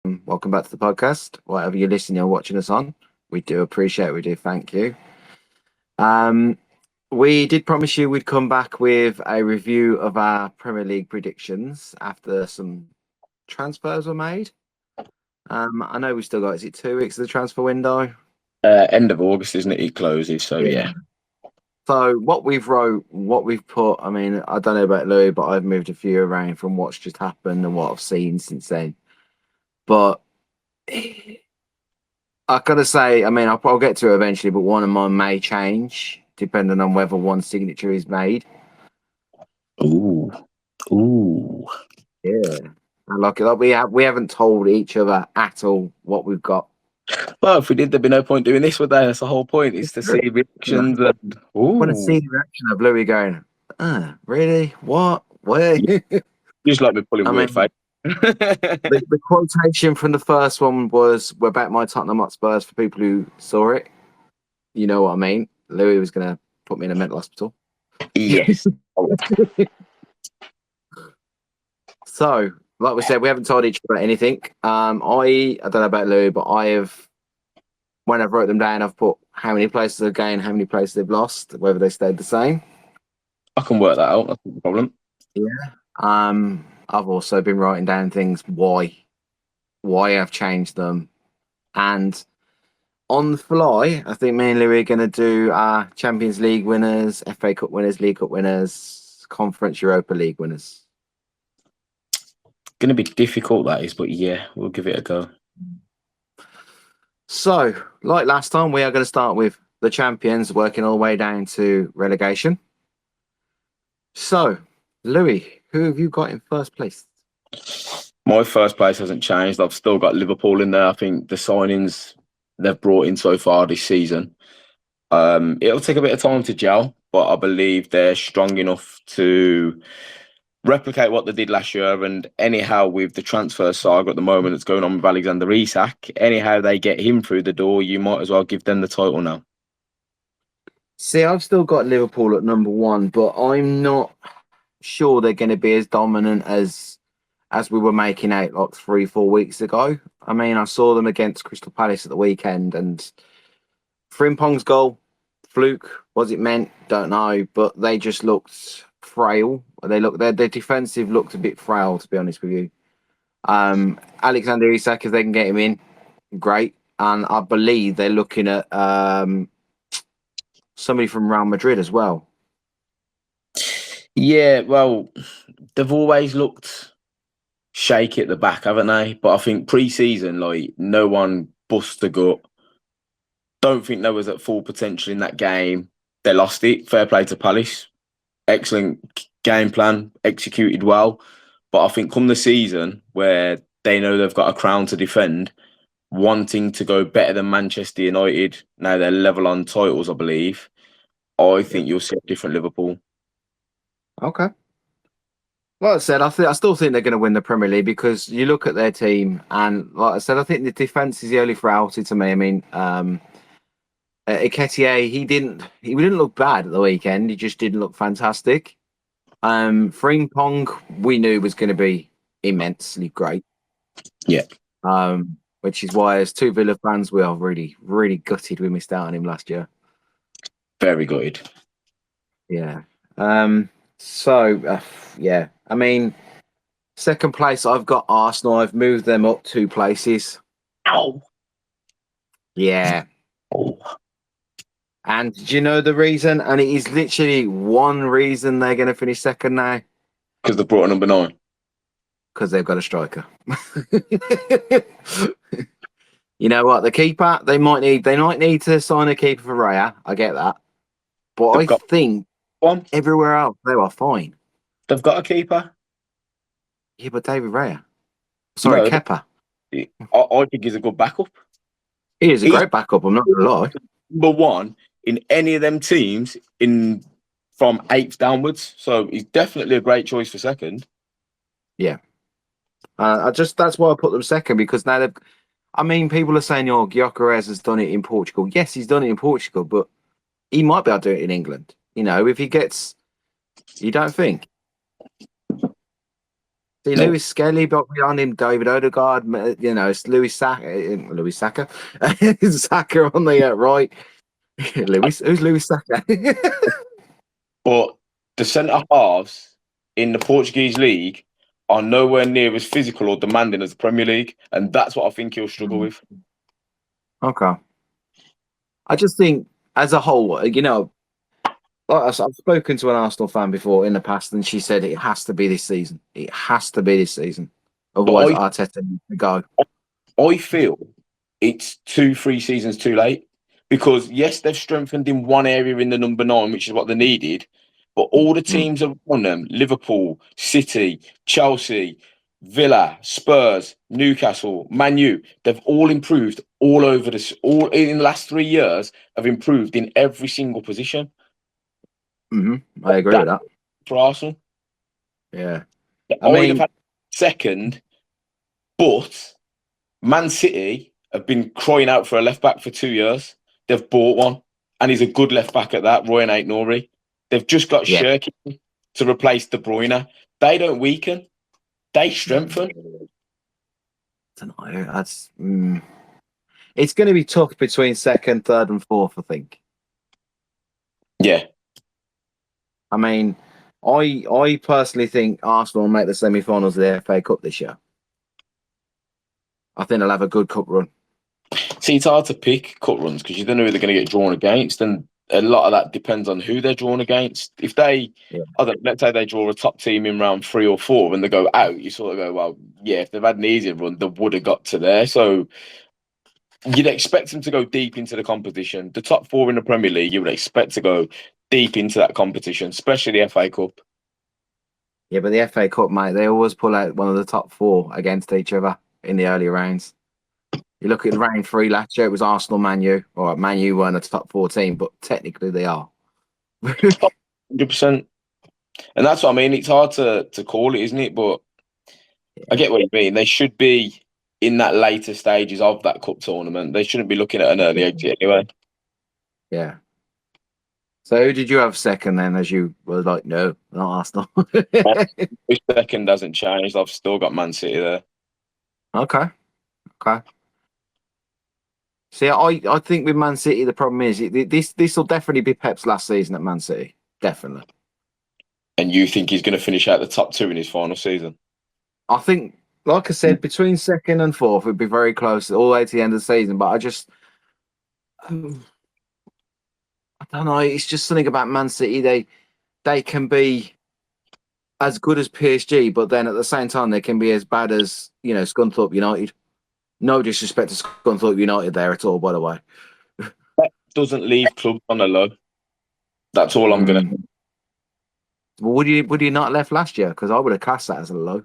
Welcome back to the podcast. Whatever you're listening or watching us on, we do appreciate it. We do thank you. Um, we did promise you we'd come back with a review of our Premier League predictions after some transfers were made. I know we still got, is it 2 weeks of the transfer window? End of August, isn't it? It closes, so Yeah. yeah. So what we've wrote, what we've put, I mean, I don't know about Louis, but I've moved a few around from what's just happened and what I've seen since then. But I gotta say, I mean, I'll get to it eventually, but one of mine may change depending on whether one signature is made. Ooh, ooh. Yeah, and like we haven't told each other at all what we've got. Well, if we did, there'd be no point doing this, would there? That's the whole point. Is to see You know, reactions and I want to see the reaction of Louis going, really? What? Where? yeah, just like me pulling I weird mean, face. the quotation from the first one was, "We're back my Tottenham Hotspurs." For people who saw it, you know what I mean. Louis was gonna put me in a mental hospital. Yes. So, like we said, we haven't told each other anything. I don't know about Lou, but I have, when I've wrote them down, I've put how many places they've gained, how many places they've lost, whether they stayed the same. I can work that out. That's not the problem. Yeah. I've also been writing down things why I've changed them, and on the fly, I think me and Louis are going to do our Champions League winners, FA Cup winners, League Cup winners, Conference Europa League winners. Going to be difficult, that is, but yeah, we'll give it a go. So, like last time, we are going to start with the champions, working all the way down to relegation. So, Louis, who have you got in first place? My first place hasn't changed. I've still got Liverpool in there. I think the signings they've brought in so far this season, it'll take a bit of time to gel, but I believe they're strong enough to replicate what they did last year. And anyhow, with the transfer saga at the moment that's going on with Alexander Isak, anyhow they get him through the door, you might as well give them the title now. See, I've still got Liverpool at number one, but I'm not sure they're going to be as dominant as we were making out like 3-4 weeks ago. I mean, I saw them against Crystal Palace at the weekend, and Frimpong's goal, fluke, was it meant? Don't know, but they just looked frail. Their defensive looked a bit frail, to be honest with you. Alexander Isak, if they can get him in, great. And I believe they're looking at somebody from Real Madrid as well. Yeah, well, they've always looked shaky at the back, haven't they? But I think pre-season, like, no one bust the gut. Don't think they was at full potential in that game. They lost it. Fair play to Palace. Excellent game plan, executed well. But I think come the season where they know they've got a crown to defend, wanting to go better than Manchester United, now they're level on titles, I believe. I think you'll see a different Liverpool. Okay. Like I said, I still think they're going to win the Premier League because you look at their team, and like I said, I think the defense is the only frailty to me. I mean, Eketiah, he didn't look bad at the weekend. He just didn't look fantastic. Frimpong, we knew was going to be immensely great. Yeah. Which is why, as two Villa fans, we are really, really gutted we missed out on him last year. Very good. Yeah. Yeah. I mean, second place, I've got Arsenal. I've moved them up 2 places. Ow. Yeah. Oh. And do you know the reason? And it is literally one reason they're going to finish second now. Because they brought a number 9. Because they've got a striker. You know what? The keeper, they might need to sign a keeper for Raya. I get that. But They've I got think one. everywhere else, they are fine. They've got a keeper. Yeah, but David Raya. Sorry, No, Kepa. I think he's a good backup. He is a He's great backup, I'm not going to lie. number 1 in any of them teams in from 8th downwards. So he's definitely a great choice for second. Yeah. That's why I put them second, because now they've. I mean, people are saying, Gyökeres has done it in Portugal. Yes, he's done it in Portugal, but he might be able to do it in England. You know, if he gets, you don't think? See, No. Lewis Skelly got behind him, David Odegaard, you know, it's Louis Saka, Saka on the right. Who's Louis Saka? But the centre halves in the Portuguese league are nowhere near as physical or demanding as the Premier League, and that's what I think he'll struggle with. Okay. I just think, as a whole, you know, like I've spoken to an Arsenal fan before in the past, and she said it has to be this season. It has to be this season. Otherwise, But Arteta needs to go. I feel it's 2-3 seasons too late because yes, they've strengthened in one area in the number 9, which is what they needed. But all the teams around them, Liverpool, City, Chelsea, Villa, Spurs, Newcastle, Man U, they've all improved all over this. All in the last 3 years have improved in every single position. I agree with that. For Arsenal, Yeah. I would have had second, but Man City have been crying out for a left back for 2 years. They've bought one, and he's a good left back at that, Ryan Aït-Nouri. They've just got Shirky to replace De Bruyne. They don't weaken, they strengthen. I don't know. That's it's going to be tough between second, third, and fourth. I think. Yeah, I mean, I personally think Arsenal will make the semi-finals of the FA Cup this year. I think they'll have a good cup run. see, it's hard to pick cup runs because you don't know who they're going to get drawn against, and a lot of that depends on who they're drawn against. If they, let's say they draw a top team in round 3 or 4 and they go out, you sort of go, well, yeah, if they've had an easier run, they would have got to there. So you'd expect them to go deep into the competition. The top 4 in the Premier League, you would expect to go deep into that competition, especially the FA Cup. Yeah, but the FA Cup, mate, they always pull out one of the top 4 against each other in the early rounds. You look at round 3 last year, it was Arsenal, Man U. All right, Man U weren't a top 4 team, but technically they are. 100%. And that's what I mean. It's hard to call it, isn't it? But I get what you mean. They should be in that later stages of that cup tournament. They shouldn't be looking at an early exit anyway. Yeah. So who did you have second then? As you were like, no, not Arsenal. My second hasn't changed. I've still got Man City there. Okay. See, I think with Man City, the problem is this will definitely be Pep's last season at Man City. Definitely. And you think he's going to finish out the top 2 in his final season? I think, like I said, between second and fourth, it'd be very close all the way to the end of the season. But I don't know. It's just something about Man City. They can be as good as PSG, but then at the same time, they can be as bad as, you know, Scunthorpe United. No disrespect to Scunthorpe United there at all, by the way. Pep doesn't leave clubs on a low. That's all I'm going to. Well, would you not left last year? Because I would have classed that as a low.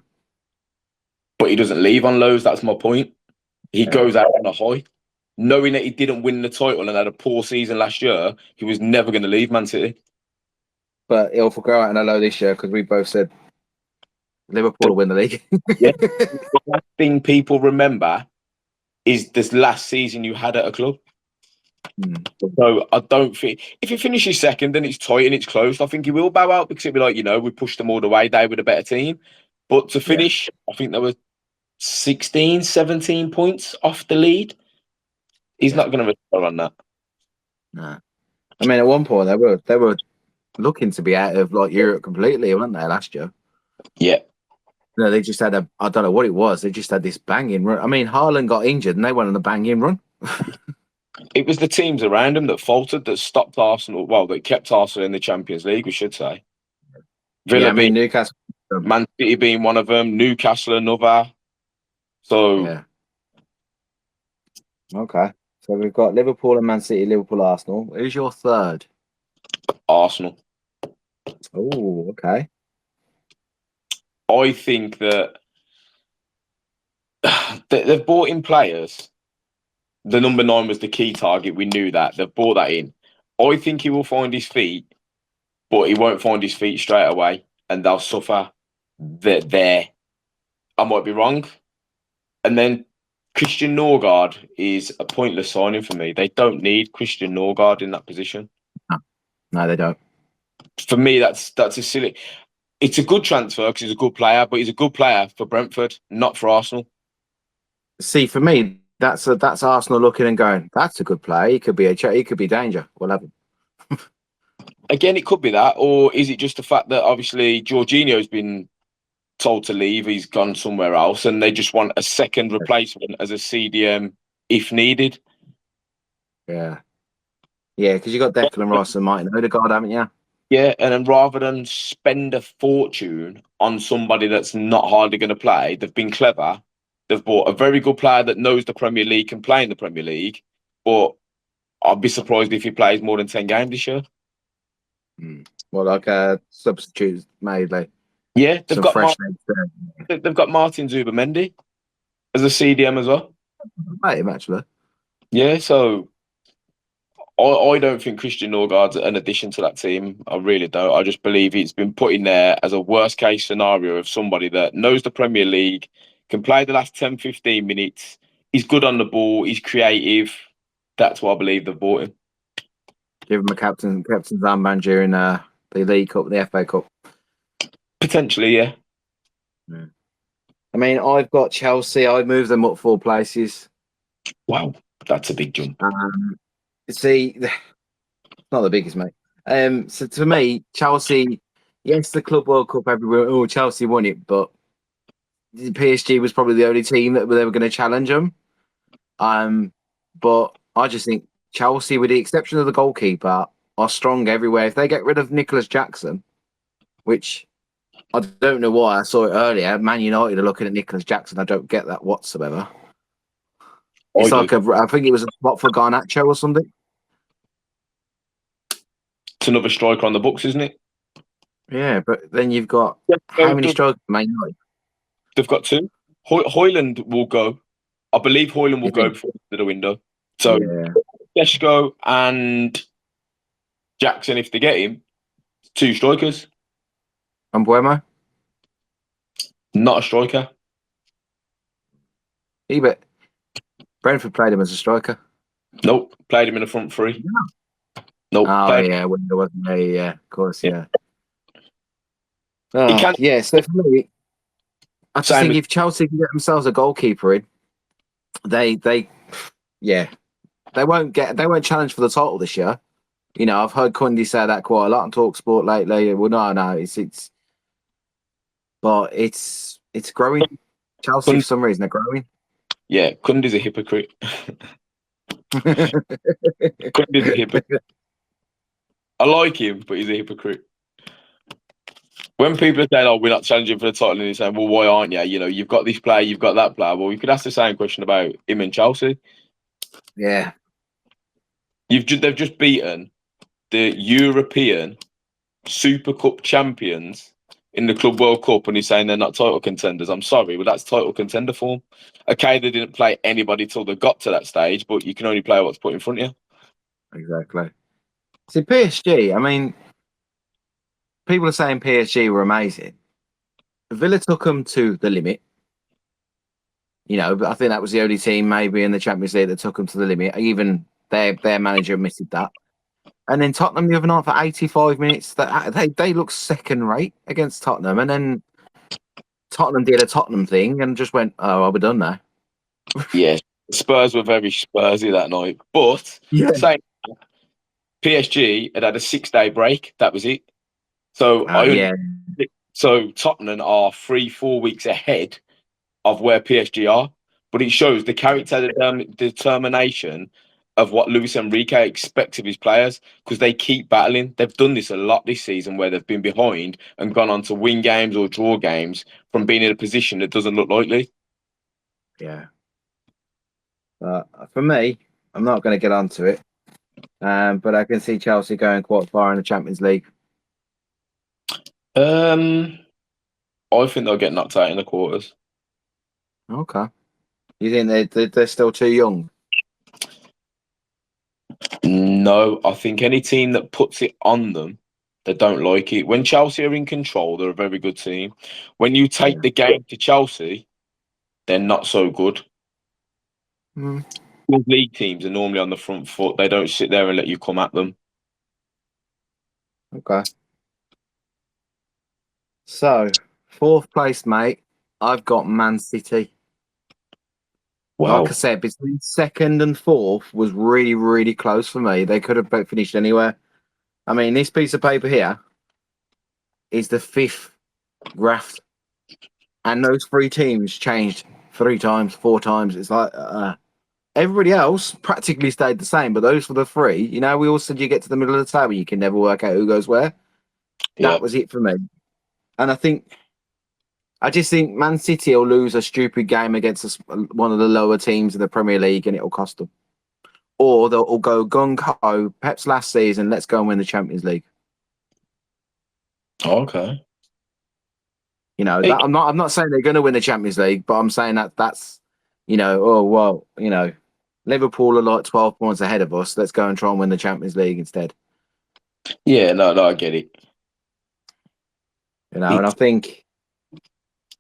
But he doesn't leave on lows. That's my point. He goes out on a high. Knowing that he didn't win the title and had a poor season last year, he was never going to leave Man City. But he'll go out on a low this year because we both said Liverpool will win the league. Yeah. The last thing people remember is this last season you had at a club. So I don't think if he finishes second, then it's tight and it's close. I think he will bow out because he'll be like, you know, we pushed them all the way. They were the better team. But to finish, I think there were 16, 17 points off the lead. He's not going to retire on that. No. I mean, at one point they were looking to be out of like Europe completely, weren't they, last year? Yeah. No, they just had I don't know what it was. They just had this banging run. I mean, Haaland got injured and they went on a banging run. It was the teams around him that faltered, that stopped Arsenal. Well, that kept Arsenal in the Champions League, we should say. Villa being Newcastle, Man City being one of them, Newcastle another. So yeah. Okay. So we've got Liverpool and Man City, Liverpool, Arsenal. Who's your third? Arsenal. Oh, okay. I think that they've bought in players. The number 9 was the key target. We knew that. They've bought that in. I think he will find his feet, but he won't find his feet straight away, and they'll suffer there. I might be wrong. And then Christian Norgard is a pointless signing for me. They don't need Christian Norgard in that position. No, they don't. For me, that's a silly. It's a good transfer because he's a good player, but he's a good player for Brentford, not for Arsenal. See, for me, that's Arsenal looking and going, that's a good player. He could be he could be danger. We'll have him. Again, it could be that, or is it just the fact that obviously Jorginho's been told to leave, he's gone somewhere else, and they just want a second replacement as a CDM if needed? Yeah. Yeah, because you got Declan Rice and Martin Odegaard, haven't you? Yeah, and then rather than spend a fortune on somebody that's not hardly going to play, they've been clever. They've bought a very good player that knows the Premier League, can play in the Premier League, but I'd be surprised if he plays more than 10 games this year. Well, like substitutes made, like Yeah, some fresh legs there. they've got Martin Zubimendi as a CDM as well. Mate, actually. Yeah, so I don't think Christian Norgard's an addition to that team. I really don't. I just believe he's been put in there as a worst case scenario of somebody that knows the Premier League, can play the last 10, 15 minutes. He's good on the ball. He's creative. That's why I believe they've bought him. Give him a captain's armband during the League Cup, the FA Cup. Potentially, yeah. I mean, I've got Chelsea. I moved them up 4 places. Wow, that's a big jump. See, it's not the biggest, mate. So to me, Chelsea, yes, the Club World Cup everywhere. Oh, Chelsea won it, but the PSG was probably the only team that they were going to challenge them. But I just think Chelsea, with the exception of the goalkeeper, are strong everywhere. If they get rid of Nicholas Jackson, which I don't know why, I saw it earlier. Man United are looking at Nicholas Jackson. I don't get that whatsoever. It's I think it was a spot for Garnacho or something. It's another striker on the books, isn't it? Yeah, but then you've got how many strikers? Man United? They've got 2. Hoyland will go. I believe Hoyland will go before the window. So Deschko and Jackson, if they get him, 2 strikers. And Buemo? Not a striker. Yeah, but Brentford played him as a striker. Nope. Played him in the front 3. Yeah. Nope. Oh, yeah. When there wasn't yeah, of course, yeah. Yeah, so for me, I just think if Chelsea can get themselves a goalkeeper in, they won't challenge for the title this year. You know, I've heard Cundy say that quite a lot on TalkSport lately. Well, no, it's growing. Chelsea, for some reason, they're growing. Yeah, Cundy's a hypocrite. Cundy's a hypocrite. I like him, but he's a hypocrite. When people are saying, "Oh, we're not challenging for the title," and he's saying, "Well, why aren't you? You know, you've got this player, you've got that player." Well, you could ask the same question about him and Chelsea. Yeah, they've just beaten the European Super Cup champions in the Club World Cup, and he's saying they're not title contenders. I'm sorry, but that's title contender form. Okay, they didn't play anybody till they got to that stage, but you can only play what's put in front of you. Exactly. See, PSG, I mean, people are saying PSG were amazing. Villa took them to the limit. You know, but I think that was the only team maybe in the Champions League that took them to the limit. Even their manager admitted that. And then Tottenham the other night for 85 minutes, they looked second rate against Tottenham. And then Tottenham did a Tottenham thing and just went, "Oh, are we done now?" Yeah, Spurs were very Spursy that night. But saying PSG had a 6-day break. That was it. So so Tottenham are 3-4 weeks ahead of where PSG are. But it shows the character determination of what Luis Enrique expects of his players, because they keep battling. They've done this a lot this season where they've been behind and gone on to win games or draw games from being in a position that doesn't look likely. Yeah. For me, I'm not going to get onto it, but I can see Chelsea going quite far in the Champions League. I think they'll get knocked out in the quarters. Okay. You think they're still too young? No, I think any team that puts it on them, they don't like it. When Chelsea are in control, they're a very good team. When you take the game to Chelsea, they're not so good. League teams are normally on the front foot. They don't sit there and let you come at them. Okay. So, fourth place, mate. I've got Man City. Wow. Like I said, between second and fourth was really, really close for me. They could have both finished anywhere. I mean, this piece of paper here is the fifth graft, and those three teams changed 3 times, 4 times. It's like everybody else practically stayed the same, but those were the three. You know, we all said you get to the middle of the table, you can never work out who goes where. Yeah. That was it for me. And I just think Man City will lose a stupid game against one of the lower teams in the Premier League, and it'll cost them. Or they'll go gung ho. Pep's last season, let's go and win the Champions League. Okay. You know, that, I'm not saying they're going to win the Champions League, but I'm saying that's, you know, oh well, you know, Liverpool are like 12 points ahead of us. Let's go and try and win the Champions League instead. Yeah, no, I get it. You know, and I think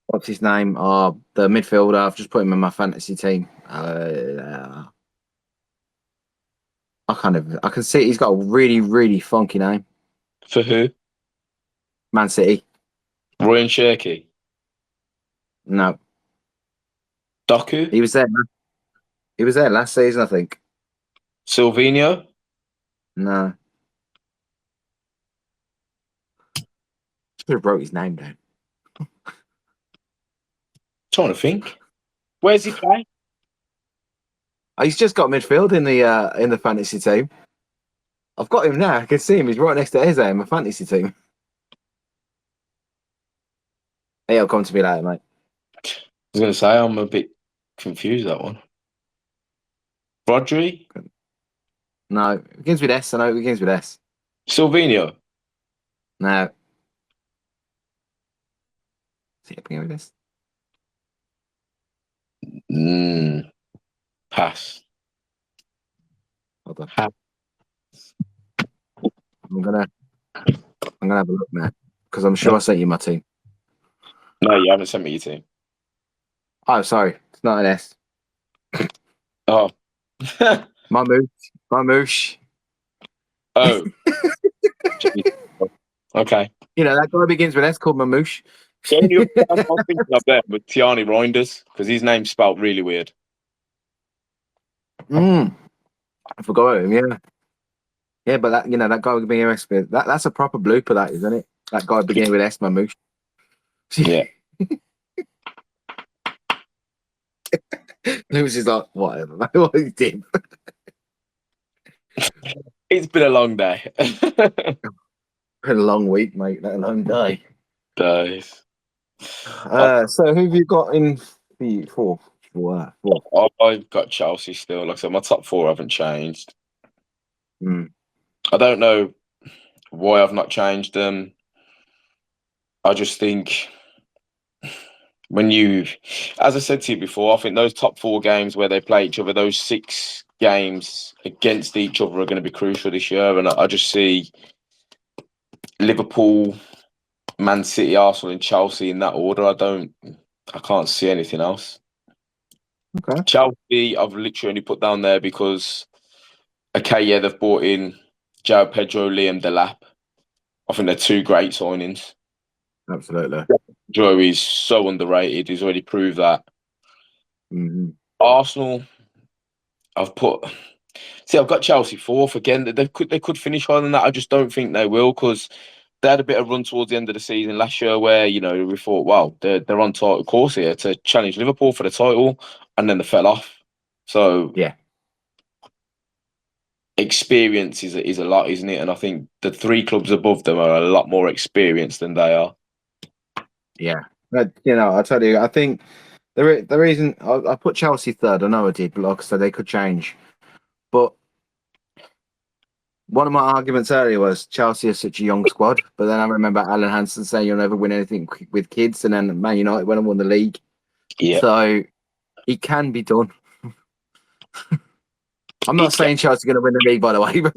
what's his name? The midfielder. I've just put him in my fantasy team. I can see he's got a really, really funky name. For who? Man City. Ryan Cherky. No, Doku. he was there. He was there last season, I think. Silvino. No, should have wrote his name down. Trying to think. Where's he play? He's just got midfield in the fantasy team. I've got him now. I can see him. He's right next to Eze in my fantasy team. He'll come to me later, mate. I was going to say, I'm a bit confused, that one. Rodri? No, it begins with S. I know it begins with S. Silvino? No. See it begin with S. Pass. Hold on. I'm gonna have a look now because I'm sure I sent you my team. No, you haven't sent me your team. Oh, sorry, it's not an S. Oh. Mamouche. Oh. Okay. You know, that guy begins with S called Mamouche. The only other one I was thinking of there was Tiani Reinders, because his name's spelled really weird. I forgot him, yeah. Yeah, but that, you know, that guy would be an S. That's a proper blooper, that, isn't it? That guy beginning with S, Mamouche. Yeah. Lewis is like, whatever, mate, what he did. It's been a long day. Been a long week, mate, not a long day. Nice. So who have you got in the fourth? I've got Chelsea still. Like I said, my top four haven't changed. Mm. I don't know why I've not changed them. I just think as I said to you before, I think those top four games where they play each other, those 6 games against each other are going to be crucial this year. And I just see Liverpool, Man City, Arsenal, and Chelsea in that order. I can't see anything else. Okay. Chelsea, I've literally only put down there because, okay, yeah, they've brought in João Pedro, Liam Delap. I think they're 2 great signings. Absolutely. Joe is so underrated. He's already proved that. Mm-hmm. Arsenal, I've got Chelsea fourth again. They could finish higher than that. I just don't think they will, because they had a bit of run towards the end of the season last year where, you know, we thought, wow, they're on title course here to challenge Liverpool for the title, and then they fell off. So yeah, experience is a lot, isn't it? And I think the 3 clubs above them are a lot more experienced than they are. Yeah, but, you know, I tell you, I think the reason I put Chelsea third, I know I did, but like I said, they could change. But one of my arguments earlier was Chelsea is such a young squad, but then I remember Alan Hansen saying you'll never win anything with kids, and then Man United went and won the league. Yeah. So it can be done. I'm not saying Chelsea are going to win the league, by the way. But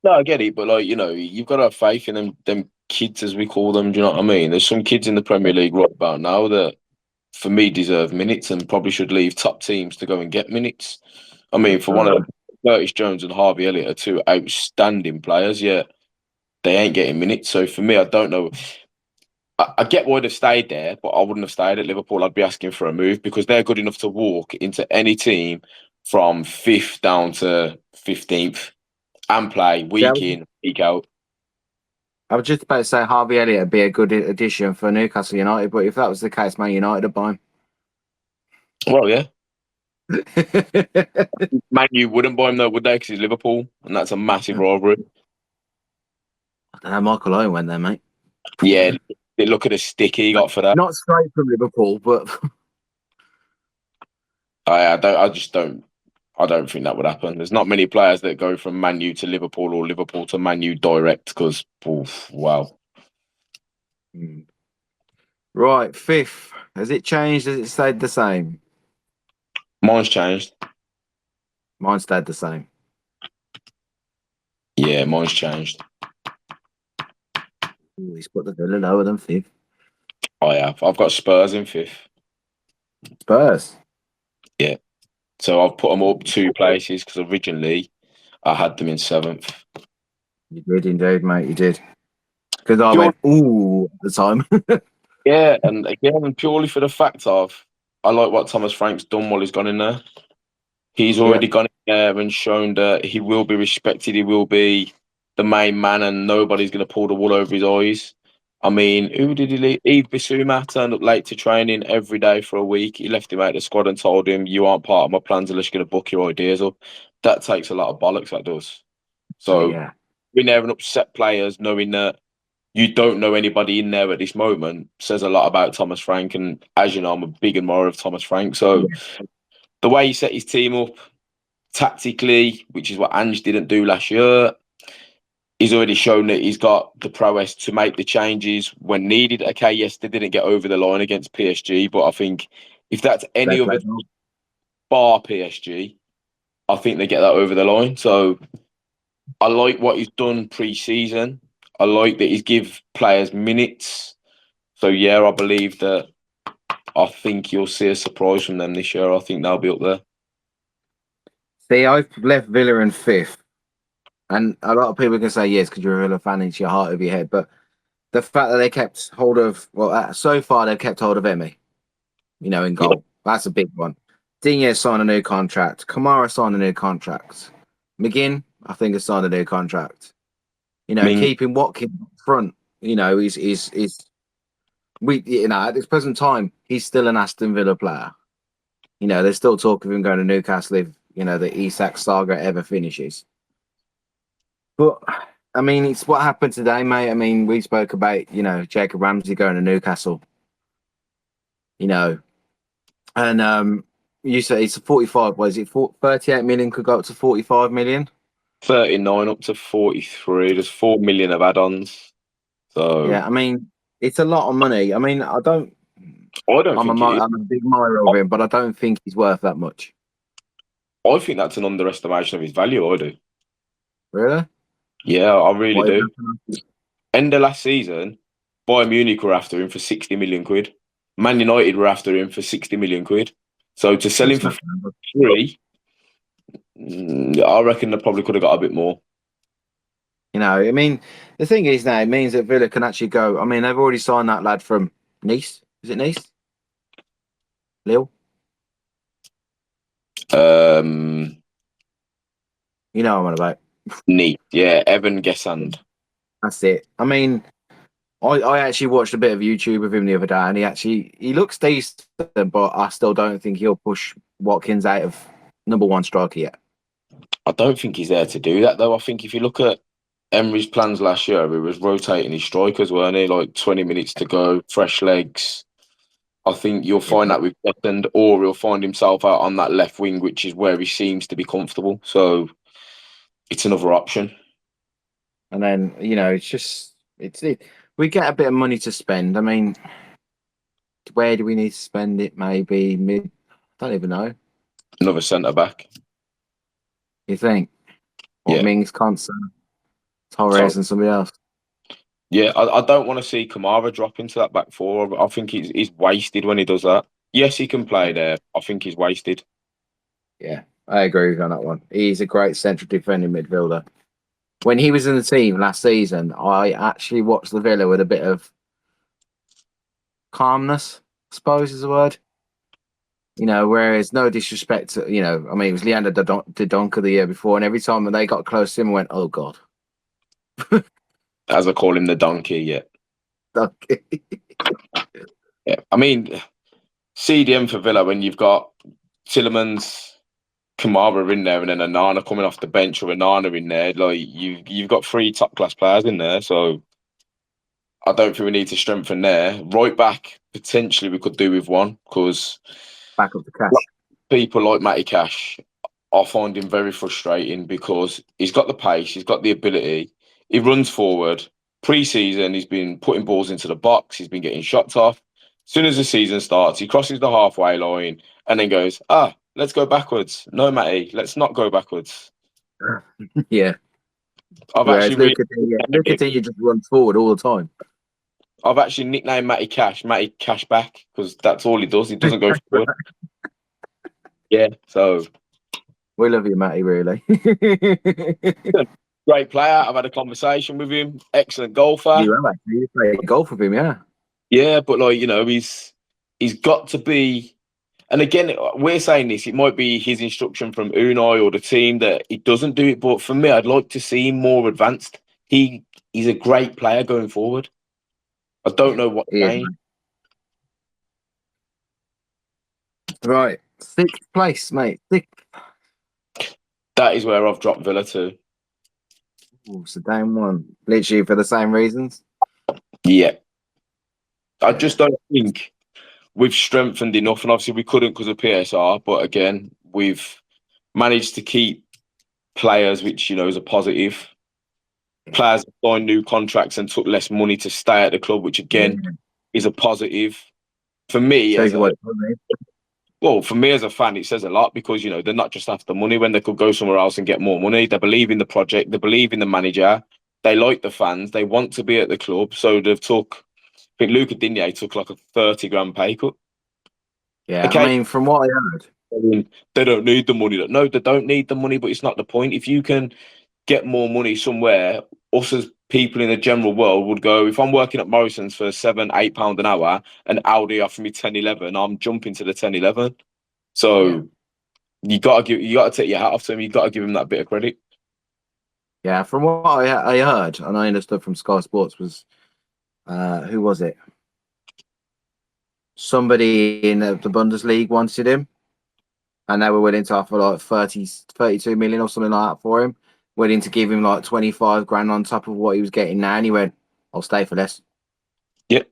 no, I get it, but like, you know, you've got to have faith in them kids, as we call them. Do you know what I mean? There's some kids in the Premier League right about now that, for me, deserve minutes and probably should leave top teams to go and get minutes. I mean, for one of them, Curtis Jones and Harvey Elliott are 2 outstanding players, yet they ain't getting minutes. So for me, I don't know. I get why they've stayed there, but I wouldn't have stayed at Liverpool. I'd be asking for a move because they're good enough to walk into any team from 5th down to 15th and play Yeah, week in, week out. I was just about to say Harvey Elliott would be a good addition for Newcastle United, but if that was the case, Man United would buy him. Well, yeah. Man, you wouldn't buy him though, would they? Because he's Liverpool, and that's a massive rivalry. I don't know, Michael Owen went there, mate. Yeah, look at the stick he got for that. Not straight from Liverpool, but I just don't. I don't think that would happen. There's not many players that go from Man U to Liverpool or Liverpool to Man U direct because, wow. Right, 5th. Has it changed? Has it stayed the same? Mine's changed. Mine stayed the same. Yeah, mine's changed. Ooh, he's put the Villa lower than 5th. I have. I've got Spurs in 5th. Spurs. Yeah. So I've put them up 2 places because originally I had them in 7th. You did indeed, mate. You did. Because I went, ooh, at the time. Yeah, and again, purely for the fact of I like what Thomas Frank's done while he's gone in there. He's already gone in there and shown that he will be respected. He will be the main man, and nobody's going to pull the wool over his eyes. I mean, who did he leave? Yves Bissouma turned up late to training every day for a week. He left him out of the squad and told him, "You aren't part of my plans unless you're going to book your ideas up." That takes a lot of bollocks. That does. So yeah. being there and upset players, knowing that you don't know anybody in there at this moment, says a lot about Thomas Frank. And as you know, I'm a big admirer of Thomas Frank. So the way he set his team up tactically, which is what Ange didn't do last year, he's already shown that he's got the prowess to make the changes when needed. Okay, yes, they didn't get over the line against PSG, but I think if that's any other bar PSG, I think they get that over the line. So I like what he's done pre-season. I like that he's give players minutes. So yeah, I believe that. I think you'll see a surprise from them this year. I think they'll be up there. See, I've left Villa in 5th. And a lot of people can say yes because you're a Villa fan, it's your heart over your head. But the fact that they kept hold of, so far they've kept hold of Emmy, in goal. Yeah. That's a big one. Digne signed a new contract. Kamara signed a new contract. McGinn, I think, has signed a new contract. Keeping Watkins front, is at this present time, he's still an Aston Villa player. There's still talk of him going to Newcastle if, the Isak saga ever finishes. But, I mean, it's what happened today, mate. I mean, we spoke about, Jacob Ramsey going to Newcastle. And you said it's 45, was it 38 million could go up to 45 million? 39 up to 43. There's 4 million of add-ons. So yeah, I mean, it's a lot of money. I mean, I'm a big admirer of him, but I don't think he's worth that much. I think that's an underestimation of his value. I do. Really? Yeah, I really do. End of last season, Bayern Munich were after him for 60 million quid. Man United were after him for 60 million quid. So to sell him for 3, I reckon they probably could have got a bit more. I mean, the thing is now, it means that Villa can actually go. I mean, they've already signed that lad from Nice. Is it Nice? Lille? You know what I'm on about. Neat. Yeah, Evan Gesand. That's it. I mean, I actually watched a bit of YouTube of him the other day, and he looks decent, but I still don't think he'll push Watkins out of #1 striker yet. I don't think he's there to do that, though. I think if you look at Emery's plans last year, he was rotating his strikers, weren't he? Like 20 minutes to go, fresh legs. I think you'll find that with Gesand, or he'll find himself out on that left wing, which is where he seems to be comfortable. So it's another option. And then, we get a bit of money to spend. I mean, where do we need to spend it? Maybe mid. I don't even know. Another centre back. You think? Or Mings, Conser, Torres, and somebody else. Yeah, I don't want to see Kamara drop into that back four. I think he's wasted when he does that. Yes, he can play there. I think he's wasted. Yeah, I agree with you on that one. He's a great central defending midfielder. When he was in the team last season, I actually watched the Villa with a bit of calmness, I suppose is the word. Whereas no disrespect to, I mean, it was Leander Dodonka the year before, and every time when they got close to him, I went, oh, God. As I call him, the donkey, yeah. Okay. Yeah. I mean, CDM for Villa, when you've got Tillemans, Kamara in there, and then Anana coming off the bench or Anana in there, like you've got 3 top class players in there, so I don't think we need to strengthen there. Right back, potentially we could do with one, because Back up the cash. people like Matty Cash, I find him very frustrating because he's got the pace, he's got the ability, he runs forward. Pre-season, he's been putting balls into the box, he's been getting shots off. As soon as the season starts, he crosses the halfway line and then goes, let's go backwards. No, Matty, let's not go backwards. Yeah. I've Whereas actually Luca Digne just runs forward all the time. I've actually nicknamed Matty Cash back, because that's all he does. He doesn't go forward. Yeah, so We love you, Matty, really. great player. I've had a conversation with him. Excellent golfer. You have actually. You play golf with him, yeah. Yeah, but he's got to be. And again, we're saying this. It might be his instruction from Unai or the team that he doesn't do it. But for me, I'd like to see him more advanced. He's a great player going forward. I don't know what to say. Right, 6th place, mate. 6th. That is where I've dropped Villa to. Ooh, so down one. Literally for the same reasons. Yeah. I just don't think we've strengthened enough, and obviously we couldn't because of PSR. But again, we've managed to keep players, which is a positive. Players signed new contracts and took less money to stay at the club, which again is a positive. For me, for me as a fan, it says a lot, because they're not just after money when they could go somewhere else and get more money. They believe in the project, they believe in the manager, they like the fans, they want to be at the club. So they've took. I think Luca Digne took like a 30 grand pay cut. Yeah, okay. I mean, from what I heard, they don't need the money. No, they don't need the money, but it's not the point. If you can get more money somewhere, us as people in the general world would go, if I'm working at Morrison's for £7-8 an hour and Audi offer me 10-11, I'm jumping to the 10-11. So you gotta take your hat off to him. You gotta give him that bit of credit. Yeah, from what I heard, and I understood from Sky Sports, was who was it? Somebody in the Bundesliga wanted him, and they were willing to offer like 32 million or something like that for him, willing to give him like 25 grand on top of what he was getting now, and he went, I'll stay for less. Yep.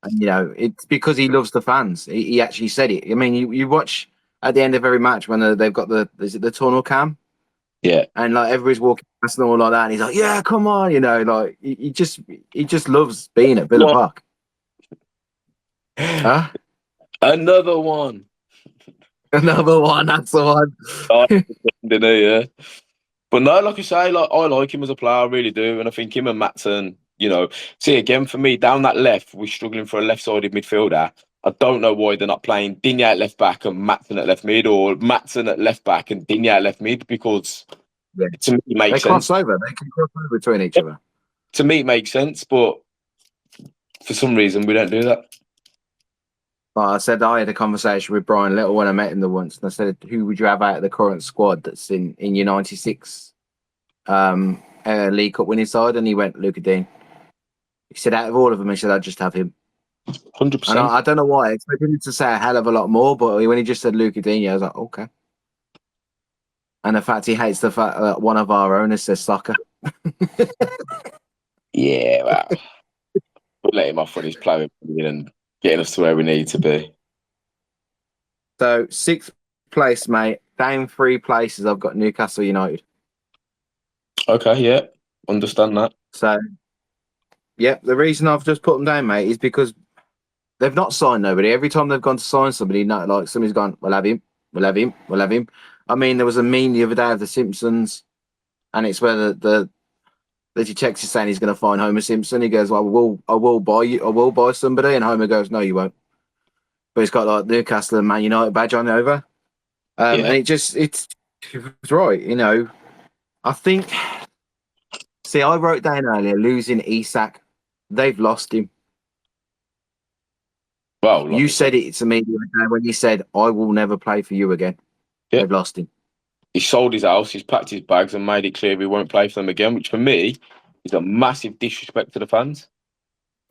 And it's because he loves the fans. He actually said it. I mean, you watch at the end of every match when they've got the tunnel cam. Yeah. And like everybody's walking past and all like that, and he's like, yeah, come on, like he just loves being at Villa Park. Huh? Another one. Another one, that's the one. Yeah. But no, like I say, like I like him as a player, I really do. And I think him and Matson, see again for me, down that left, we're struggling for a left-sided midfielder. I don't know why they're not playing Digne at left back and Matson at left mid, or Matson at left back and Digne at left mid, because to me it makes sense. They can cross over between each other. To me it makes sense, but for some reason we don't do that. Like I said, I had a conversation with Brian Little when I met him the once, and I said, who would you have out of the current squad that's in your 96 League Cup winning side? And he went, Luca Digne. He said, out of all of them, he said, I'd just have him. 100%. And I don't know why. I expected him to say a hell of a lot more, but when he just said Luca Digne, I was like, okay. And the fact he hates the fact that one of our owners says soccer. Yeah, well, we'll let him off when he's playing and getting us to where we need to be. So 6th place, mate. Down 3 places, I've got Newcastle United. Okay, yeah, understand that. So, the reason I've just put them down, mate, is because they've not signed nobody. Every time they've gone to sign somebody, like somebody's gone, we'll have him, we'll have him, we'll have him. I mean, there was a meme the other day of the Simpsons, and it's where the detective saying he's going to find Homer Simpson. He goes, well, I will buy somebody, and Homer goes, no, you won't. But it's got like Newcastle and Man United badge on over, and it's right, I think. See, I wrote down earlier losing Isak. They've lost him. Well, like You I said, said it to me the other day when you said, I will never play for you again. Yeah. They've lost him. he sold his house, he's packed his bags, and made it clear he won't play for them again. Which for me is a massive disrespect to the fans.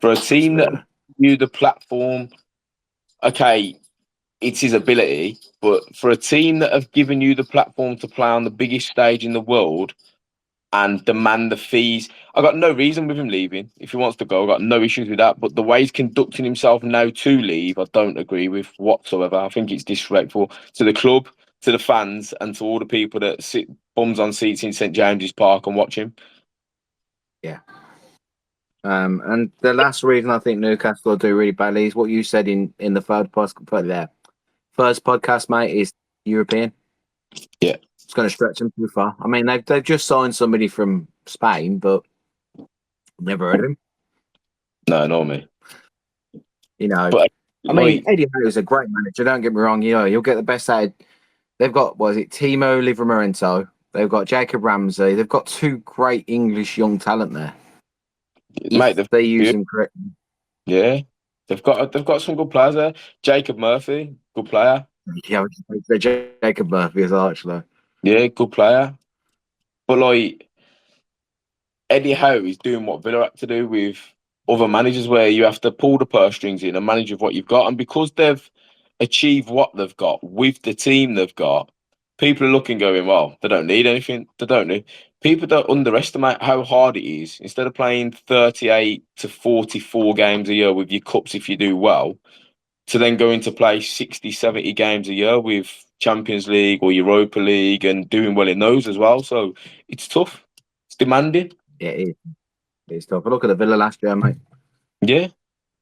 For a team that Absolutely. knew the platform, okay, it's his ability, but for a team that have given you the platform to play on the biggest stage in the world and demand the fees, I got no reason with him leaving. If he wants to go, I got no issues with that. But the way he's conducting himself now to leave, I don't agree with whatsoever. I think it's disrespectful to the club, to the fans, and to all the people that sit bums on seats in St James's Park and watch him. Yeah. And the last reason I think Newcastle will do really badly is what you said in the first podcast, mate, is European. Yeah. It's going to stretch them too far. I mean, they've just signed somebody from Spain, but never heard of him. No, me. You know, But I mean, Eddie Howe is a great manager. Don't get me wrong. You know, you'll get the best out. They've got, what is it, Timo Livramento. They've got Jacob Ramsey. They've got two great English young talent there. mate, If they use them correctly. yeah, they've got some good players there. Jacob Murphy, good player. Yeah, Jacob Murphy is actually. Yeah, good player. But like Eddie Howe is doing what Villa had to do with other managers, where you have to pull the purse strings in and manage with what you've got. And because they've achieved what they've got with the team they've got, people are looking, going, well, they don't need anything. They don't need. People don't underestimate how hard it is. Instead of playing 38 to 44 games a year with your cups if you do well, to then going to play 60, 70 games a year with Champions League or Europa League and doing well in those as well. So it's tough. It's demanding. Yeah, it's tough. But look at the Villa last year, mate. Yeah.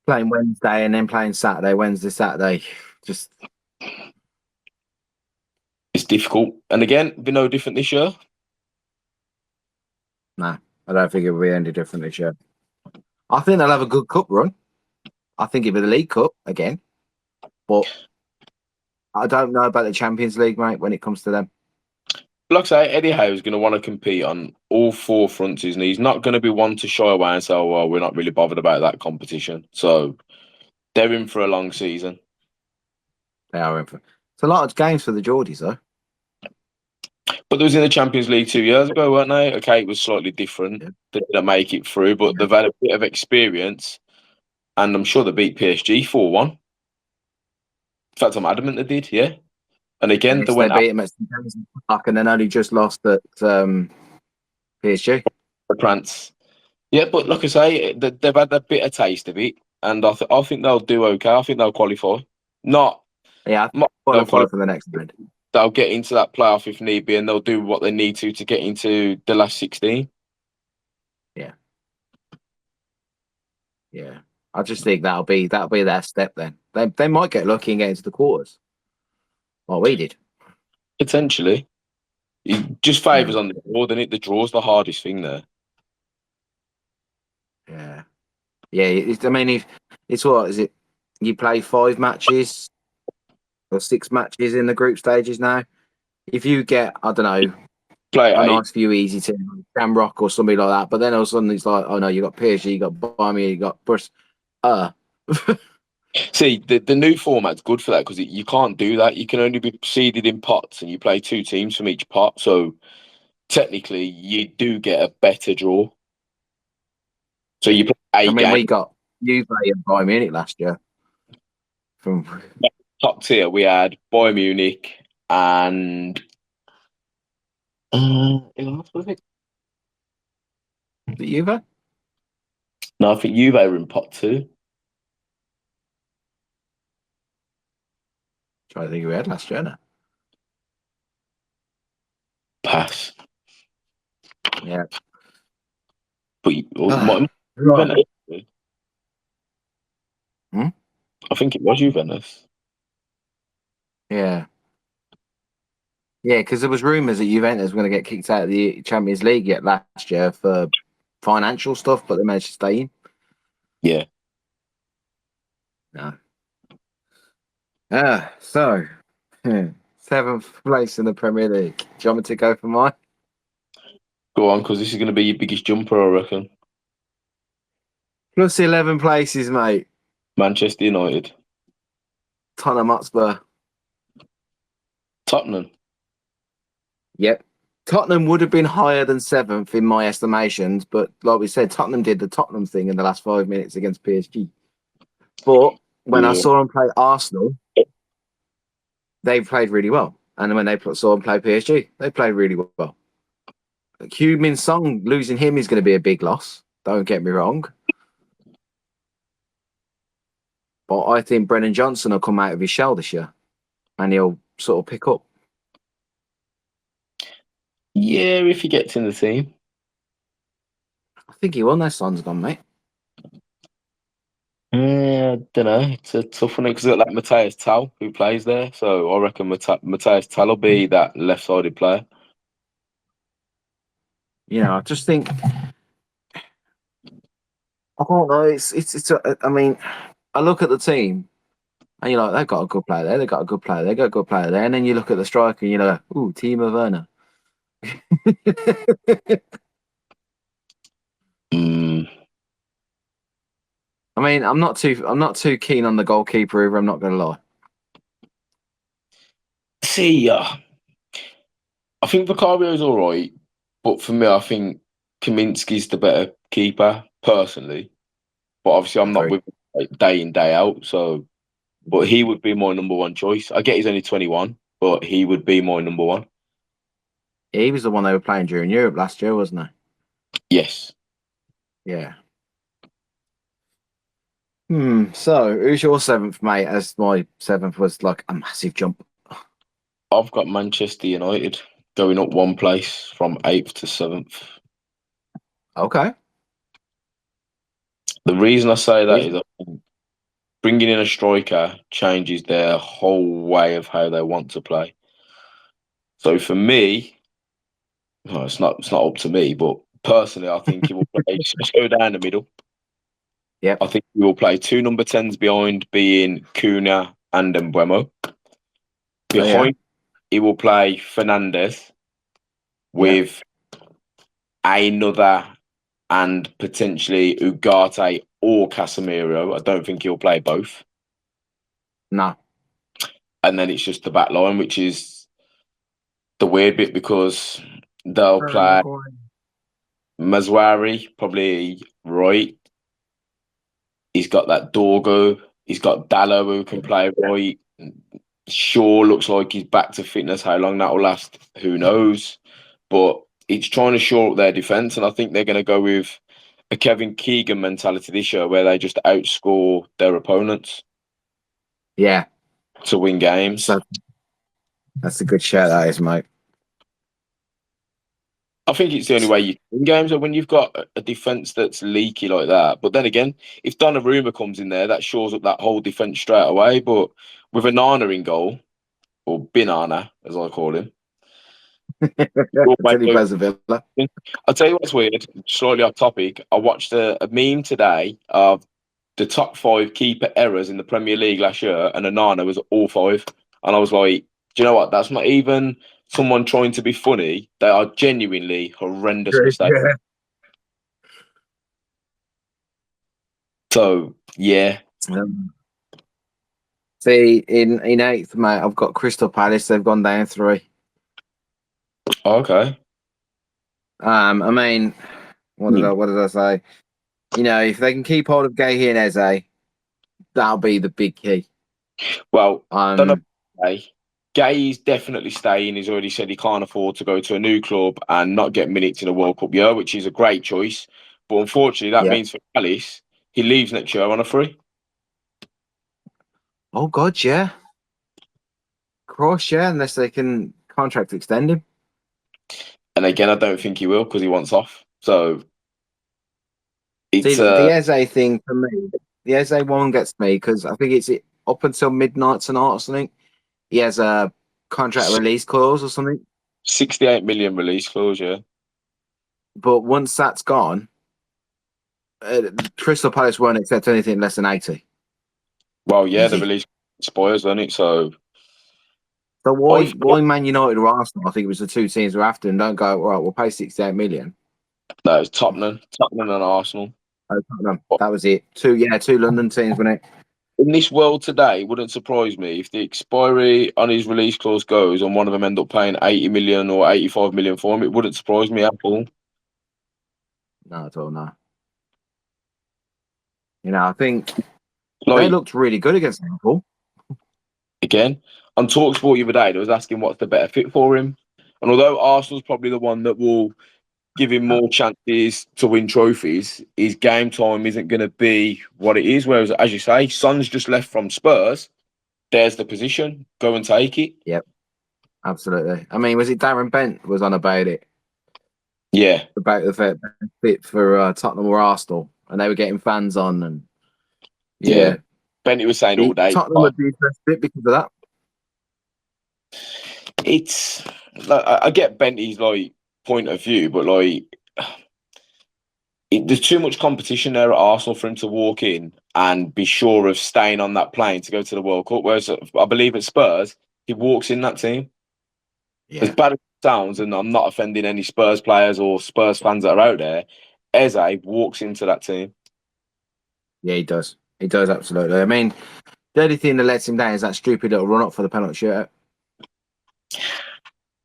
Playing Wednesday and then playing Saturday, Wednesday, Saturday. Just It's difficult. And again, be no different this year. nah, I don't think it will be any different this year. I think they'll have a good cup run. I think it'll be the League Cup again. But I don't know about the Champions League, mate, when it comes to them. Like I say, Eddie Howe's going to want to compete on all four fronts, and he's not going to be one to shy away and say, oh, well, we're not really bothered about that competition. So they're in for a long season. They are in for. It's a lot of games for the Geordies, though. But they was in the Champions League 2 years ago, weren't they? Okay, it was slightly different. Yeah. They didn't make it through, but they've had a bit of experience, and I'm sure they beat PSG 4-1. In fact, I'm adamant they did, yeah. And again, Yes, they went they beat him at St James's Park and then only just lost at PSG. for France. Yeah, but like I say, they've had a bit of taste of it, and I think they'll do okay. I think they'll qualify. Not, Yeah, I think not they'll they'll qualify qualify. for the next round. They'll get into that playoff if need be, and they'll do what they need to get into the last 16. Yeah, I just think that'll be their step. Then they might get lucky and get into the quarters. Well, we did. Potentially. It just favours on the draw, doesn't it? The draw's the hardest thing there. Yeah, yeah. I mean, it's what is it? You play 5 matches or 6 matches in the group stages now. If you get, I don't know, Play a 8. nice few easy teams, Shamrock or something like that, but then all of a sudden it's like, oh no, you got PSG, you got Bayern, you got Brus. See, the new format's good for that because you can't do that. You can only be seeded in pots, and you play 2 teams from each pot. So technically, you do get a better draw. So you play I 8 mean, games. we got Juve and Bayern Munich last year. From Top tier, we had Bayern Munich and who else was it? the Juve. No, I think Juve were in pot 2. Trying to think who we had last year now. Pass. Yeah. But Right. Juventus. Hmm? I think it was Juventus. Yeah. Yeah, because there was rumours that Juventus were going to get kicked out of the Champions League yet last year for financial stuff, but they managed to stay in. Yeah. No. So 7th place in the Premier League. Do you want me to go for mine? Go on, because this is going to be your biggest jumper, I reckon. Plus 11 places, mate. Manchester United. Tottenham Hotspur. Tottenham. Yep. Tottenham would have been higher than 7th in my estimations, but like we said, Tottenham did the Tottenham thing in the last 5 minutes against PSG. But when I Yeah. saw them play Arsenal, they played really well. And when they saw them play PSG, they played really well. Min Song, losing him is going to be a big loss. Don't get me wrong. But I think Brennan Johnson will come out of his shell this year and he'll sort of pick up. Yeah, if he gets in the team. I think he will. Their son's gone, mate. Yeah, I don't know. It's a tough one because like Matthias Tal, who plays there. So I reckon Matthias Tal will be that left-sided player. You know, I just think I don't know. I mean, I look at the team and you're like, they've got a good player there. They've got a good player. They've got a good player there. And then you look at the striker and you're like, ooh, Timo Werner. Mm. I mean, I'm not too keen on the goalkeeper either. I'm not going to lie. See, I think Vicario's all right, but for me, I think Kaminsky's the better keeper personally. But obviously, I'm not Agree. with him, like, day in day out. So, but he would be my number one choice. I get he's only 21, but he would be my number one. He was the one they were playing during Europe last year, wasn't Yes. he? Yeah. So who's your 7th, mate? As my 7th was like a massive jump. I've got Manchester United going up one place from 8th to 7th. Okay. The reason I say that Yeah. is I think bringing in a striker changes their whole way of how they want to play. So for me, well, it's not up to me, but personally, I think he will play go down the middle. Yep. I think he will play 2 number 10s behind, being Cunha and Mbeumo. Behind, he will play Fernandez with another and potentially Ugarte or Casemiro. I don't think he'll play both. No. And then it's just the back line, which is the weird bit because they'll play Mazwari, probably right. He's got that Dorgo. He's got Dallo who can play right. Shaw looks like he's back to fitness. How long that will last, who knows? But it's trying to shore up their defence, and I think they're going to go with a Kevin Keegan mentality this year where they just outscore their opponents. Yeah. To win games. So that's a good shout, that is, mate. I think it's the only way you can win games, when you've got a defence that's leaky like that. But then again, if Donnarumma comes in there, that shores up that whole defence straight away. But with Onana in goal, or Binana, as I call him, Until he plays a Villa. I'll tell you what's weird, slightly off topic. I watched a meme today of the top 5 keeper errors in the Premier League last year, and Onana was all 5. And I was like, do you know what? That's not even someone trying to be funny. They are genuinely horrendous mistakes. Yeah. So, yeah. See, in 8th, mate, I've got Crystal Palace. They've gone down 3. Okay. I mean, what did I say? You know, if they can keep hold of Gay and Eze, that'll be the big key. Well, don't know. Gay's definitely staying. He's already said he can't afford to go to a new club and not get minutes in a World Cup year, which is a great choice. But unfortunately, that means for Palace, he leaves next year on a free. Oh, God, yeah. Cross, yeah, unless they can contract extend him. And again, I don't think he will because he wants off. So it's the Eze thing for me. The Eze one gets me because I think it's up until midnight tonight or something. He has a contract release clause or something. 68 million release clause, yeah. But once that's gone, Crystal Palace won't accept anything less than 80. Well, yeah, Easy. the release expires, doesn't it? So why Man United or Arsenal? I think it was the 2 teams we're after, and don't go, all right, we'll pay 68 million. No, it's Tottenham and Arsenal. Oh, Tottenham. That was it. 2 London teams, wasn't it? in this world today, it wouldn't surprise me if the expiry on his release clause goes and one of them end up paying 80 million or 85 million for him. It wouldn't surprise me at all. No, at all. No. I think they Like, looked really good against Liverpool. again, on TalkSport the other day, they was asking what's the better fit for him. And although Arsenal's probably the one that will give him more chances to win trophies, his game time isn't going to be what it is. Whereas, as you say, Son's just left from Spurs. There's the position. Go and take it. Yep, absolutely. I mean, was it Darren Bent was on about it? Yeah. About the fit for Tottenham or Arsenal, and they were getting fans on, and Yeah. Benty was saying all day. Tottenham would be the best fit because of that. It's like, I get Benty's like point of view, but like there's too much competition there at Arsenal for him to walk in and be sure of staying on that plane to go to the World Cup. Whereas I believe at Spurs, he walks in that team. Yeah. As bad as it sounds, and I'm not offending any Spurs players or Spurs fans that are out there, Eze walks into that team. Yeah, he does. He does, absolutely. I mean, the only thing that lets him down is that stupid little run up for the penalty shootout.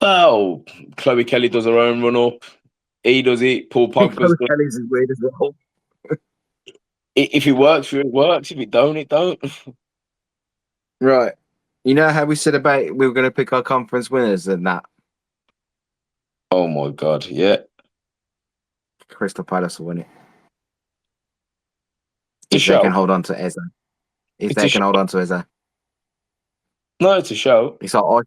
Well, Chloe Kelly does her own run up. He does it. Paul Pogba's done. Kelly's is weird as well. If it works for you, it works. If it don't, it don't. Right. You know how we said about we were going to pick our conference winners and that? Oh my God, yeah. Crystal Palace will win it. It's a If show. they can hold on to Eze. If It's they a can hold on to Eze. No, it's a show. It's like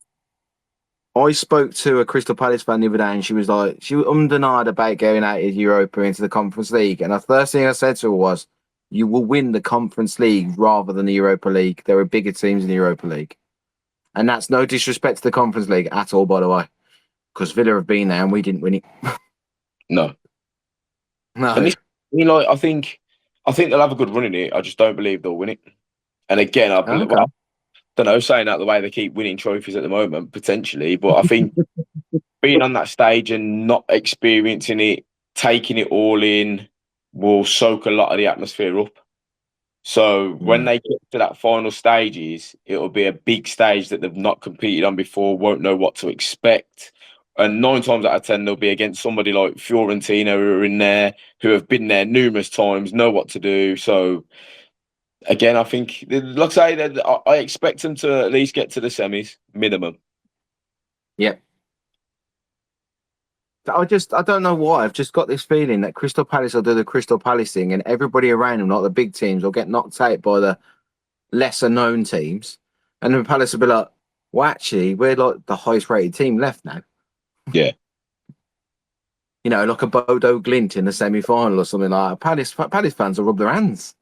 I spoke to a Crystal Palace fan the other day, and she was like, she was undenied about going out of Europa into the Conference League. And the first thing I said to her was, you will win the Conference League rather than the Europa League. There are bigger teams in the Europa League. And that's no disrespect to the Conference League at all, by the way. Because Villa have been there and we didn't win it. No. No. And I think they'll have a good run in it. I just don't believe they'll win it. And again, I believe, Okay. don't know, saying that the way they keep winning trophies at the moment, potentially, but I think being on that stage and not experiencing it, taking it all in, will soak a lot of the atmosphere up. So when they get to that final stages, it'll be a big stage that they've not competed on before, won't know what to expect. And 9 times out of 10, they'll be against somebody like Fiorentina who are in there, who have been there numerous times, know what to do. So again, I think, like I say, I expect them to at least get to the semis, minimum. Yep. I don't know why. I've just got this feeling that Crystal Palace will do the Crystal Palace thing and everybody around them, like the big teams, will get knocked out by the lesser known teams. And then Palace will be like, well, actually, we're like the highest rated team left now. Yeah. Like a Bodo Glint in the semi final or something like that. Palace fans will rub their hands.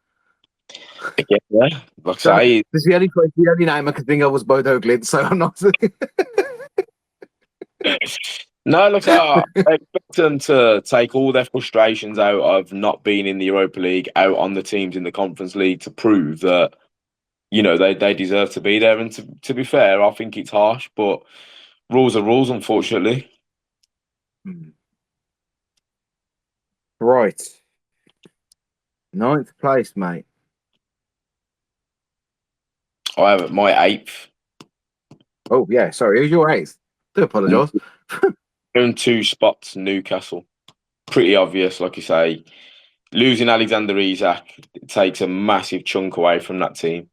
Again, yeah. Like I say, It's the only name I could think of was Bodo Glint, so I'm not. No, look, I expect them to take all their frustrations out of not being in the Europa League out on the teams in the Conference League to prove that, they deserve to be there. And to be fair, I think it's harsh, but rules are rules, unfortunately. Right. 9th place, mate. I have my 8th. Oh, yeah, sorry. Who's your 8th? Do apologise. Going 2 spots, Newcastle. Pretty obvious, like you say. Losing Alexander Isak takes a massive chunk away from that team.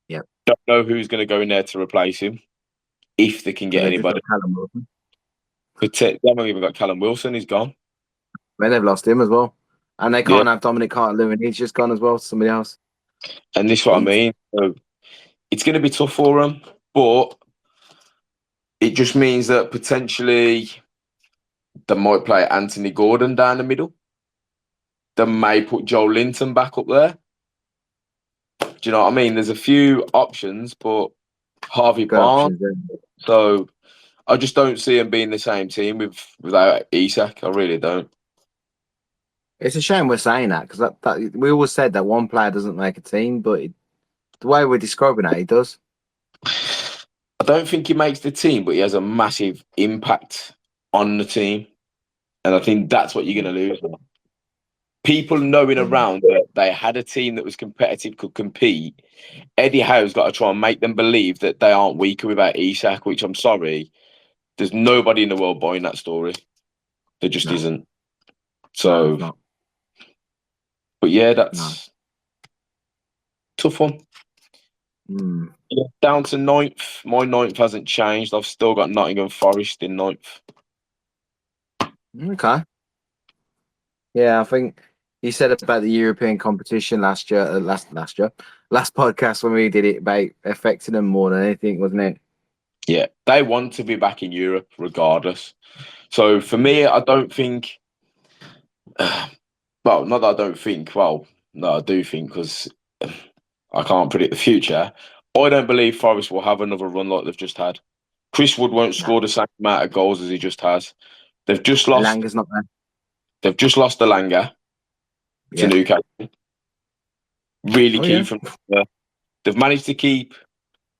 Yeah. Don't know who's going to go in there to replace him, if they can get anybody. Callum Wilson. But they haven't even got Callum Wilson. He's gone. Man, they've lost him as well. And they can't have Dominic Calvert-Lewin. He's just gone as well to somebody else. And this is what I mean. So it's going to be tough for them, but it just means that potentially they might play Anthony Gordon down the middle. They may put Joe Linton back up there. Do you know what I mean? There's a few options, but Harvey Barnes. So I just don't see him being the same team without Isak. I really don't. It's a shame we're saying that because that we always said that one player doesn't make a team, but the way we're describing it, he does. I don't think he makes the team, but he has a massive impact on the team. And I think that's what you're going to lose. People knowing around that they had a team that was competitive, could compete, Eddie Howe's got to try and make them believe that they aren't weaker without Isak, which I'm sorry, there's nobody in the world buying that story. There just No. isn't. No, So, it's not. but yeah, No. that's tough one. Mm. Yeah, down to ninth. My ninth hasn't changed. I've still got Nottingham Forest in ninth. Okay. Yeah, I think you said about the European competition last year, last podcast when we did it about affecting them more than anything, wasn't it? Yeah, they want to be back in Europe regardless. So for me, I don't think. Well, not that I don't think. Well, no, I do think because I can't predict the future. I don't believe Forest will have another run like they've just had. Chris Wood won't No. score the same amount of goals as he just has. They've just lost. Langer's not there. They've just lost Alanga to Yeah. Newcastle. Really Oh key yeah. from. They've managed to keep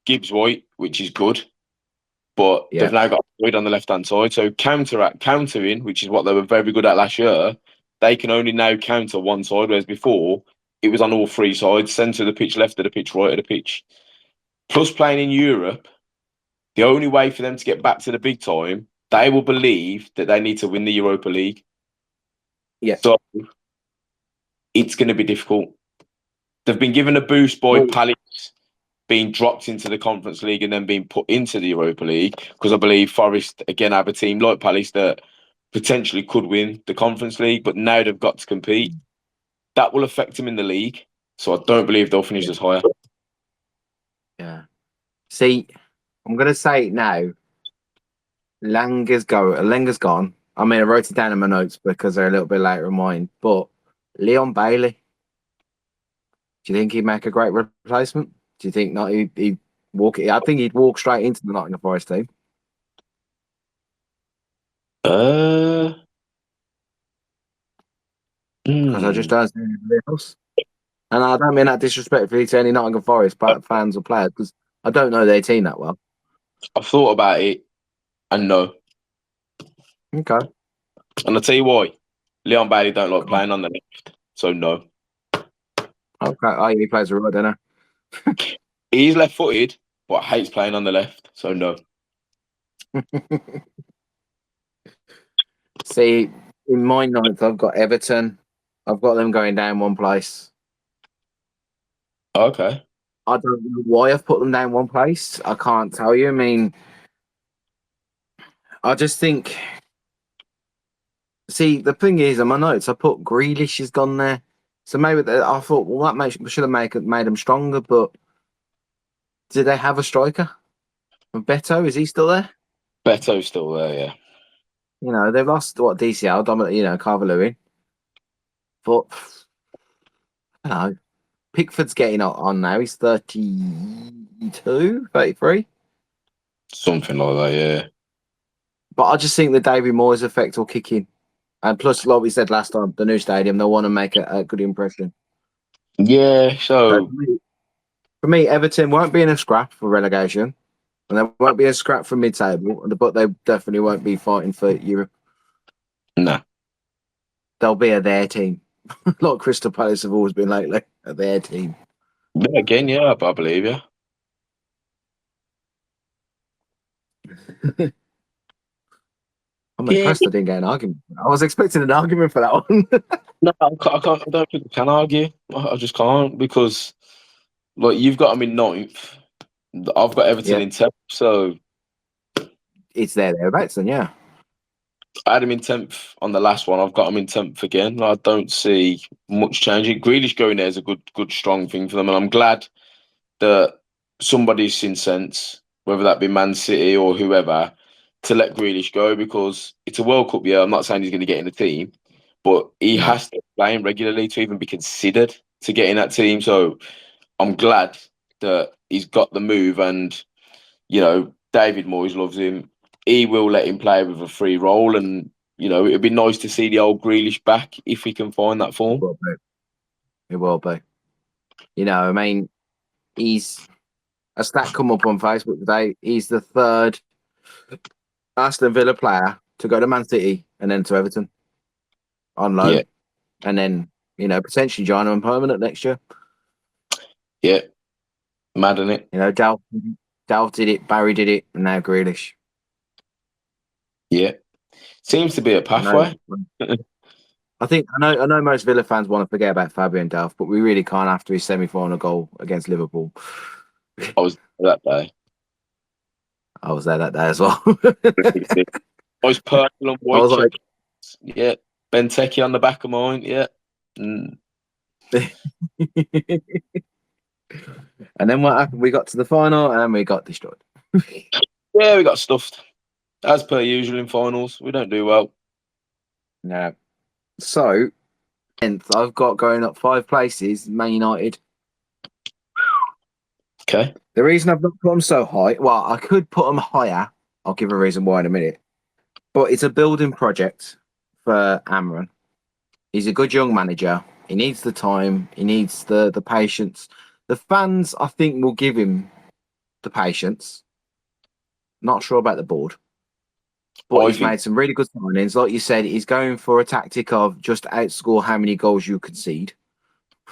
Gibbs White, which is good, but Yeah. they've now got Boyd on the left hand side. So countering, which is what they were very good at last year, they can only now counter one side, whereas before it was on all three sides, centre of the pitch, left of the pitch, right of the pitch. Plus playing in Europe, the only way for them to get back to the big time, they will believe that they need to win the Europa League. Yeah. So it's going to be difficult. They've been given a boost by Well, Palace being dropped into the Conference League and then being put into the Europa League, because I believe Forest, again, have a team like Palace that potentially could win the Conference League, but now they've got to compete. That will affect them in the league. So I don't believe they'll finish yeah. as higher. Yeah. See, I'm gonna say it now. Langer's gone. I mean, I wrote it down in my notes because they're a little bit later in mine. But Leon Bailey, do you think he'd make a great replacement? Do you think not? He'd walk. I think he'd walk straight into the Nottingham Forest team Uh, because I just hmm. don't see anybody else. And I don't mean that disrespectfully to any Nottingham Forest fans or players because I don't know their team that well. I've thought about it and no. Okay. And I'll tell you why. Leon Bailey don't like playing on the left. So no. Okay. Oh, he plays a right, don't He's left footed, but hates playing on the left. So no. he? See, in my ninth, I've got Everton. I've got them going down one place. Okay. I don't know why I've put them down one place. I can't tell you. I mean, I just think. See, the thing is, in my notes, I put Grealish has gone there, so maybe I thought, well, should have made them stronger. But did they have a striker? And Beto, is he still there? Beto's still there, yeah. You know, they've lost what DCL, dominant. You know, Calvert-Lewin, but I don't know. Pickford's getting on now. He's 32, 33. Something like that, yeah. But I just think the David Moyes effect will kick in. And plus, like we said last time, the new stadium, they'll want to make a good impression. Yeah, So so for me, Everton won't be in a scrap for relegation. And there won't be a scrap for mid-table, but they definitely won't be fighting for Europe. nah. They'll be a their team. Like Crystal Palace have always been lately, a their team. Yeah, again, yeah, I believe you. I'm Yeah, impressed I didn't get an argument. I was expecting an argument for that one. no, I don't think I can argue. I just can't because, like, you've got them in ninth. I've got Everton Yeah, in 10th, so it's thereabouts then, yeah. I had him in 10th on the last one. I've got him in 10th again. I don't see much changing. Grealish going there is a good, strong thing for them, and I'm glad that somebody's seen sense, whether that be Man City or whoever, to let Grealish go because it's a World Cup year. I'm not saying he's going to get in the team, but he No. has to play him regularly to even be considered to get in that team. So I'm glad that he's got the move, and David Moyes loves him. He will let him play with a free role, and it'd be nice to see the old Grealish back if he can find that It form. will be. It will be. You know, I mean, he's a stat come up on Facebook today. He's the third Aston Villa player to go to Man City and then to Everton on Yeah, loan, and then potentially join them permanent next year. yeah. Mad, isn't it? You know, Delph did it, Barry did it, and now Grealish. Yeah. Seems to be a I know. pathway. I know most Villa fans want to forget about Fabian Delph, but we really can't after his semi-final goal against Liverpool. I was there that day. I was there that day as well. I was purple and I white was like, check. Yeah. Benteke on the back of mine. Yeah. Mm. and then what happened? We got to the final and we got destroyed. Yeah, we got stuffed. As per usual in finals. We don't do well. No. So, 10th, I've got going up 5 places, Man United. Okay. The reason I've not put them so high, well, I could put them higher. I'll give a reason why in a minute. But it's a building project for Amran. He's a good young manager. He needs the time. He needs the patience. The fans, I think, will give him the patience. Not sure about the board. But I he's think made some really good signings. Like you said, he's going for a tactic of just outscore how many goals you concede.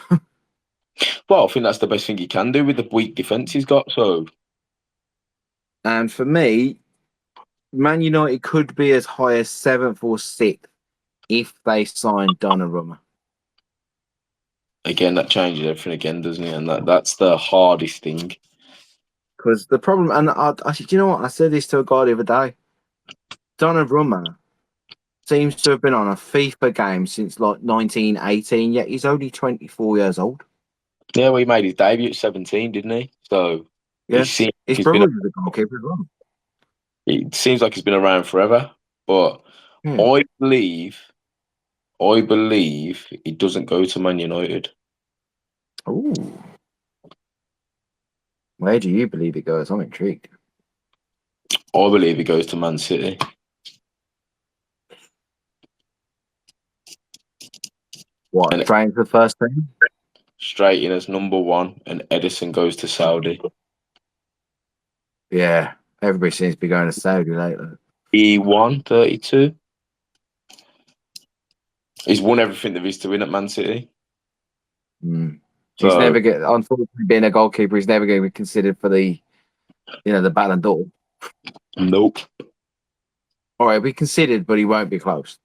I think that's the best thing he can do with the weak defence he's got. So And for me, Man United could be as high as 7th or 6th if they sign Donnarumma. again, that changes everything again, doesn't it? And that's the hardest thing. Because the problem, and do you know what? I said this to a guy the other day. Donnarumma seems to have been on a FIFA game since like 1918, yet he's only 24 years old. Yeah, well, he made his debut at 17, didn't he? So Yeah. His brother was the goalkeeper as well. It seems like he's been around forever. But Yeah. I believe he doesn't go to Man United. Ooh. Where do you believe it goes? I'm intrigued. I believe he goes to Man City. What? And Straight into the first team? straight in as number 1, and Edison goes to Saudi. Yeah. Everybody seems to be going to Saudi lately. He won 32. He's won everything there is to win at Man City. Mm. So, He's never get. Unfortunately, being a goalkeeper, he's never going to be considered for the Ballon d'Or. nope. All right, he'll be considered, but he won't be close.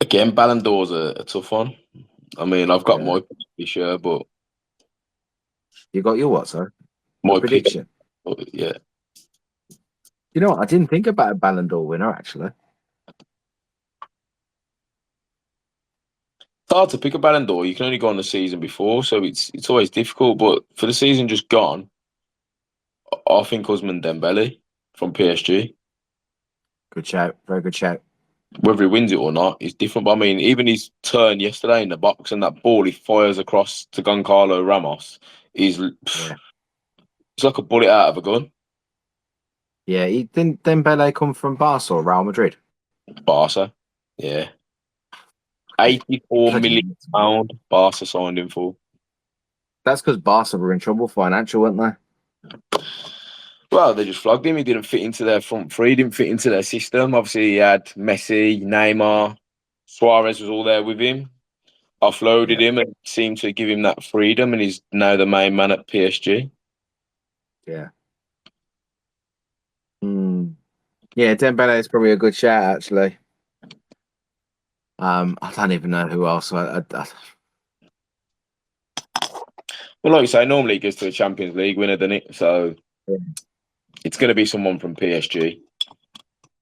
Again, Ballon d'Or's a tough one. I mean, I've got my pick this year, but You got your what, sir? my Prediction. pick, yeah. You know what? I didn't think about a Ballon d'Or winner actually. It's hard to pick a Ballon d'Or. You can only go on the season before, so it's always difficult. But for the season just gone, I think Ousmane Dembele from PSG. Good shout. Very good shout. Whether he wins it or not is different. But I mean, even his turn yesterday in the box and that ball he fires across to Goncalo Ramos is it's like a bullet out of a gun. Yeah, he didn't Dembele come from Barca or Real Madrid? Barca, yeah. £84 million Barca signed him for. That's because Barca were in trouble financial, weren't they? Well, they just flogged him. He didn't fit into their front three, didn't fit into their system. Obviously, he had Messi, Neymar, Suarez was all there with him. Offloaded him and seemed to give him that freedom, and he's now the main man at PSG. Yeah. Yeah, Dembele is probably a good shout, actually. I don't even know who else. Well, like you say, normally he goes to a Champions League winner, doesn't it? So it's going to be someone from PSG.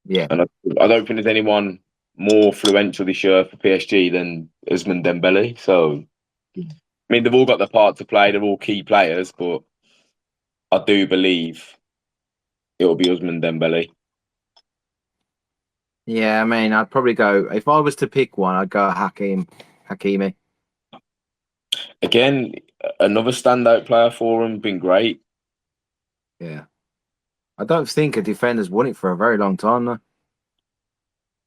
Yeah. And I don't think there's anyone more influential this year for PSG than Ousmane Dembele. So, I mean, they've all got their part to play. They're all key players, but I do believe it'll be Ousmane Dembele. Yeah, I mean, I'd probably go, if I was to pick one, I'd go Hakimi. Again, another standout player for him, been great. Yeah. I don't think a defender's won it for a very long time, though.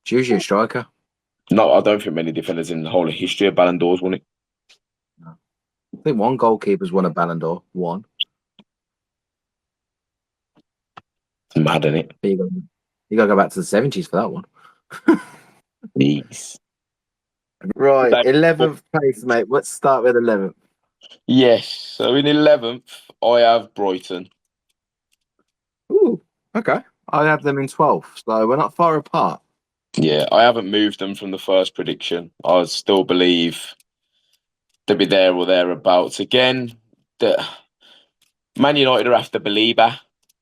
It's usually a striker. No, I don't think many defenders in the whole of history of Ballon d'Ors won it. No. I think one goalkeeper's won a Ballon d'Or. One. It's mad, isn't it? You got to go back to the 70s for that one. Jeez. Right, 11th place, mate. Let's start with 11th. Yes. So in 11th, I have Brighton. Ooh, okay. I have them in 12th, so we're not far apart. Yeah, I haven't moved them from the first prediction. I still believe they'll be there or thereabouts. Again, the Man United are after Belieber.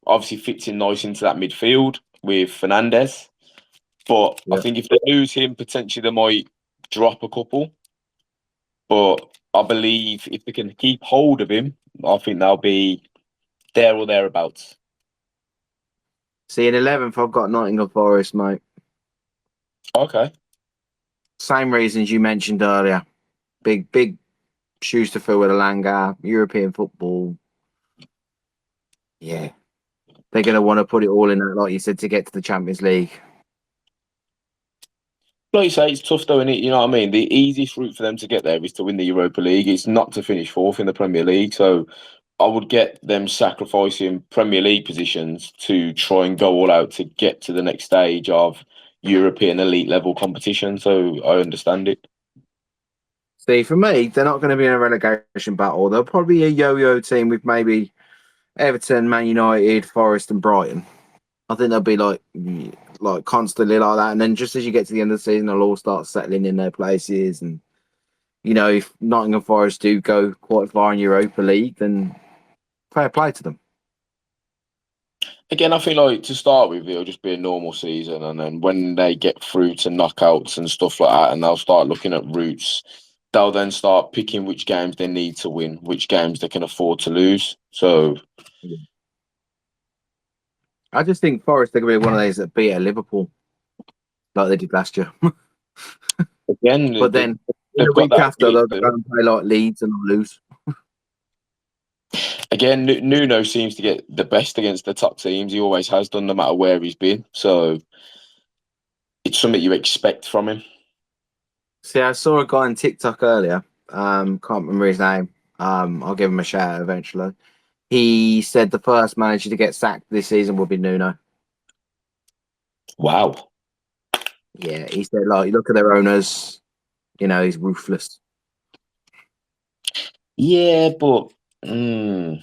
Obviously fits in nice into that midfield with Fernandez. But I Yeah. think if they lose him, potentially they might drop a couple. But I believe if they can keep hold of him, I think they'll be there or thereabouts. See, in 11th, I've got Nottingham Forest, mate. Okay. Same reasons you mentioned earlier. Big shoes to fill with Alanga, European football. Yeah. They're going to want to put it all in, like you said, to get to the Champions League. Like you say, it's tough though, innit? You know what I mean? The easiest route for them to get there is to win the Europa League. It's not to finish fourth in the Premier League. So I would get them sacrificing Premier League positions to try and go all out to get to the next stage of European elite level competition. So I understand it. See, for me, they're not going to be in a relegation battle. They'll probably be a yo-yo team with maybe Everton, Man United, Forest, and Brighton. I think they'll be like constantly like that. And then just as you get to the end of the season, they'll all start settling in their places. And if Nottingham Forest do go quite far in Europa League, then fair play to them. Again, I feel like to start with, it'll just be a normal season. And then when they get through to knockouts and stuff like that, and they'll start looking at routes, they'll then start picking which games they need to win, which games they can afford to lose. So I just think Forest are going to be one of those that beat Liverpool like they did last year. again, But then in they've the got week that after, ability they'll to go and play like Leeds and lose. Again, Nuno seems to get the best against the top teams. He always has done, no matter where he's been. So it's something you expect from him. See, I saw a guy on TikTok earlier. Can't remember his name. I'll give him a shout out eventually. He said the first manager to get sacked this season will be Nuno. Wow. Yeah, he said like, look at their owners. He's ruthless. Yeah, but I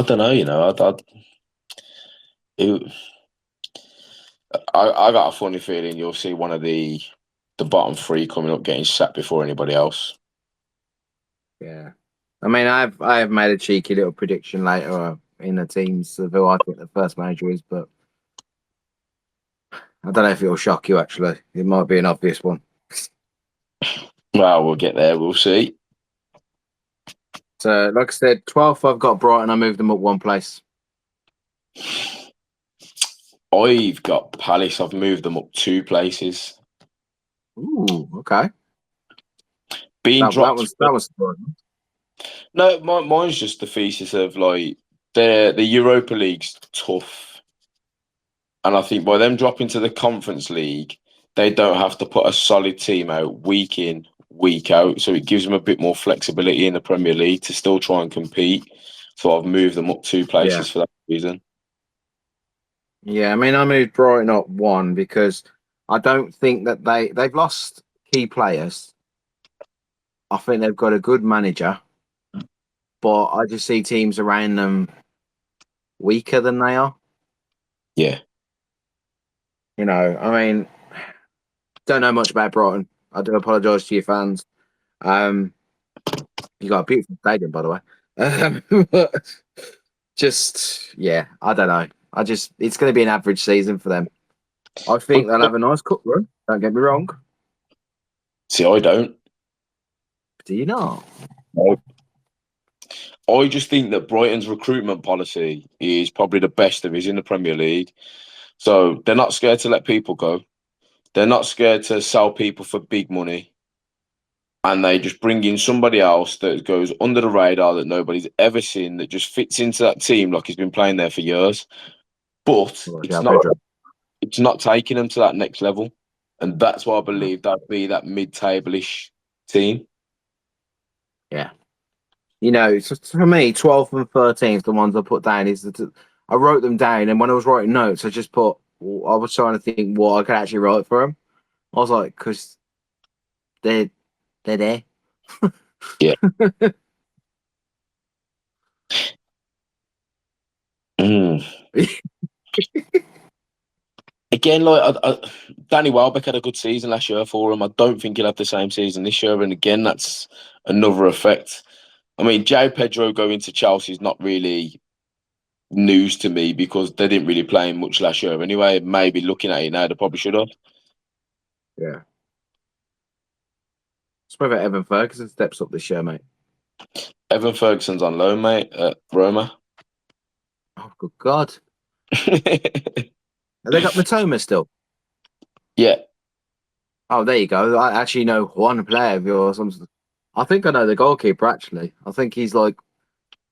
don't know. It, I got a funny feeling you'll see one of the bottom three coming up getting sacked before anybody else. Yeah, I mean, I have made a cheeky little prediction later in the teams of who I think the first manager is, but I don't know if it'll shock you. Actually, it might be an obvious one. Well, we'll get there. We'll see. So, like I said, 12th, I've got Brighton. I moved them up one place. I've got Palace. I've moved them up two places. Ooh, okay. Being That dropped. was that was surprising. No, mine's just the thesis of like the Europa League's tough. And I think by them dropping to the Conference League, they don't have to put a solid team out week in, week out. So it gives them a bit more flexibility in the Premier League to still try and compete. So I've moved them up two Yeah, places for that reason. yeah. I mean, I moved Brighton up one because I don't think that they've lost key players. I think they've got a good manager, but I just see teams around them weaker than they are. Yeah. I mean, don't know much about Brighton. I do apologise to your fans. Um, you got a beautiful stadium, by the way. But just yeah, I don't know. It's going to be an average season for them. I But think they'll have a nice cup run. Don't get me wrong. see, I don't. Do you not? No. I just think that Brighton's recruitment policy is probably the best there is in the Premier League. So they're not scared to let people go. They're not scared to sell people for big money. And they just bring in somebody else that goes under the radar that nobody's ever seen that just fits into that team like he's been playing there for years. But Well, it's yeah, not Pedro. it's not taking them to that next level. And that's why I believe that'd be that mid-table-ish team. Yeah. So for me, 12th and 13th, the ones I put down I wrote them down, and when I was writing notes, I just put. I was trying to think what I could actually write for them. I was like, because they're there. Yeah. Mm. Again, Danny Welbeck had a good season last year for him. I don't think he'll have the same season this year. And again, that's another effect. I mean, João Pedro going to Chelsea is not really news to me because they didn't really play him much last year anyway. Maybe looking at it now, they probably should have. Yeah. It's whether Evan Ferguson steps up this year, mate. Evan Ferguson's on loan, mate, at Roma. Oh, good God. Have they got Matoma still? Yeah. Oh, there you go. I actually know one player of yours. I think I know the goalkeeper, actually. I think he's like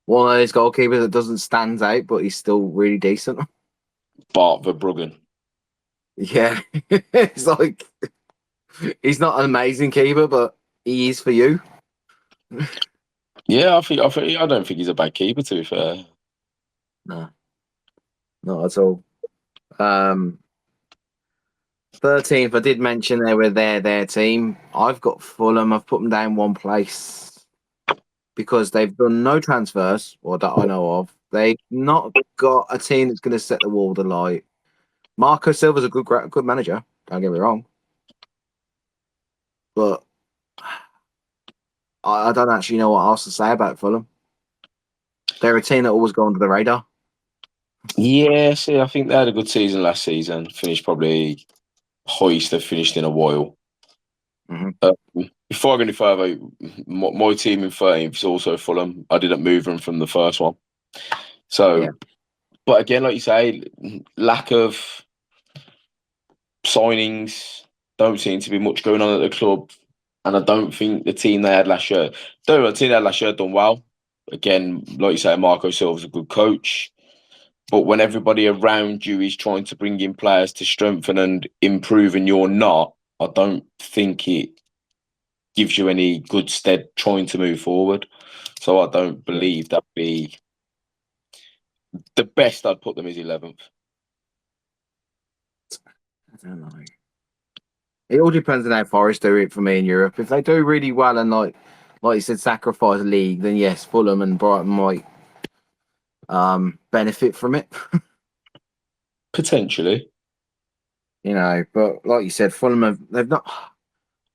one of those goalkeepers that doesn't stand out, but he's still really decent. Bart Verbruggen. Yeah. It's like, he's not an amazing keeper, but he is for you. Yeah, I don't think he's a bad keeper, to be fair. No, not at all. 13th, I did mention they were their team. I've got Fulham. I've put them down one place because they've done no transfers, or that I know of. They've not got a team that's going to set the world alight. Marco Silva's a good manager. Don't get me wrong, but I don't actually know what else to say about Fulham. They're a team that always go under the radar. Yeah, see, I think they had a good season last season. Finished probably highest they've finished in a while. Before I go any further, my team in 13th is also Fulham. I didn't move them from the first one. So, Yeah. But again, like you say, lack of signings, don't seem to be much going on at the club. And I don't think the team they had last year, though the team they had last year done well. Again, like you say, Marco Silva's a good coach. But when everybody around you is trying to bring in players to strengthen and improve and you're not, I don't think it gives you any good stead trying to move forward. So I don't believe that'd be the best I'd put them is 11th. I don't know. It all depends on how Forest do it for me in Europe. If they do really well and like you said, sacrifice league, then yes, Fulham and Brighton might benefit from it. Potentially. But like you said, they've not.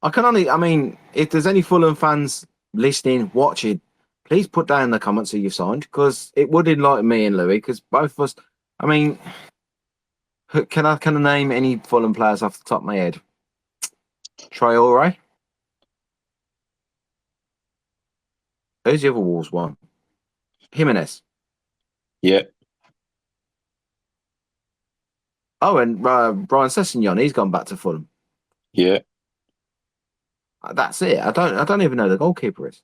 I mean, if there's any Fulham fans listening, watching, please put down in the comments who you've signed because it would enlighten me and Louis because both of us. I mean, can I name any Fulham players off the top of my head? Traore. Who's the other Wolves one? Jimenez. Yeah. Oh, and Brian Sessegnon, he's gone back to Fulham. Yeah. That's it. I don't even know who the goalkeeper is.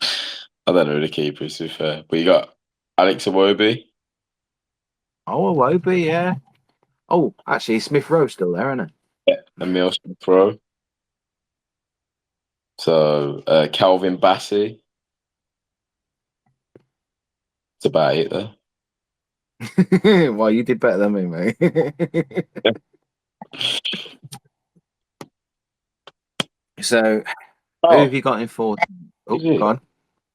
I don't know who the keeper is, to be fair. But you got Alex Iwobi. Oh, Iwobi, yeah. Oh, actually, Smith Rowe's still there, isn't he? Yeah. Emil Smith-Rowe. So Calvin Bassey. That's about it, though. Well, you did better than me, mate. So, who have you got in 4th? Oh, go on.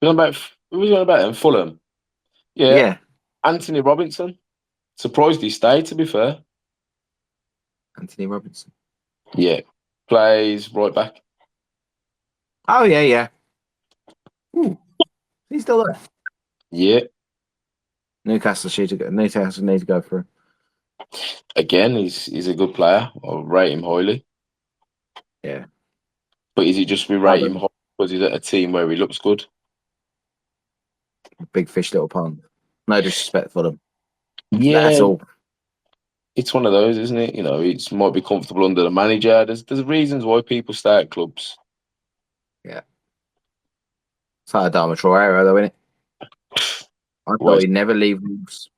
Who was on about him? Fulham. Yeah. Anthony Robinson. Surprised he stayed, to be fair. Anthony Robinson. Yeah. Plays right back. Oh, yeah. Ooh, he's still there. Yeah. Newcastle need to go through. Again, he's a good player. I rate him highly. Yeah. But is he just we rate him high because he's at a team where he looks good? Big fish, little pond. No disrespect for them. Yeah. That's all. It's one of those, isn't it? It might be comfortable under the manager. There's reasons why people stay at clubs. Yeah. It's like Adama Traore, though, isn't it? I thought he'd never leave Wolves.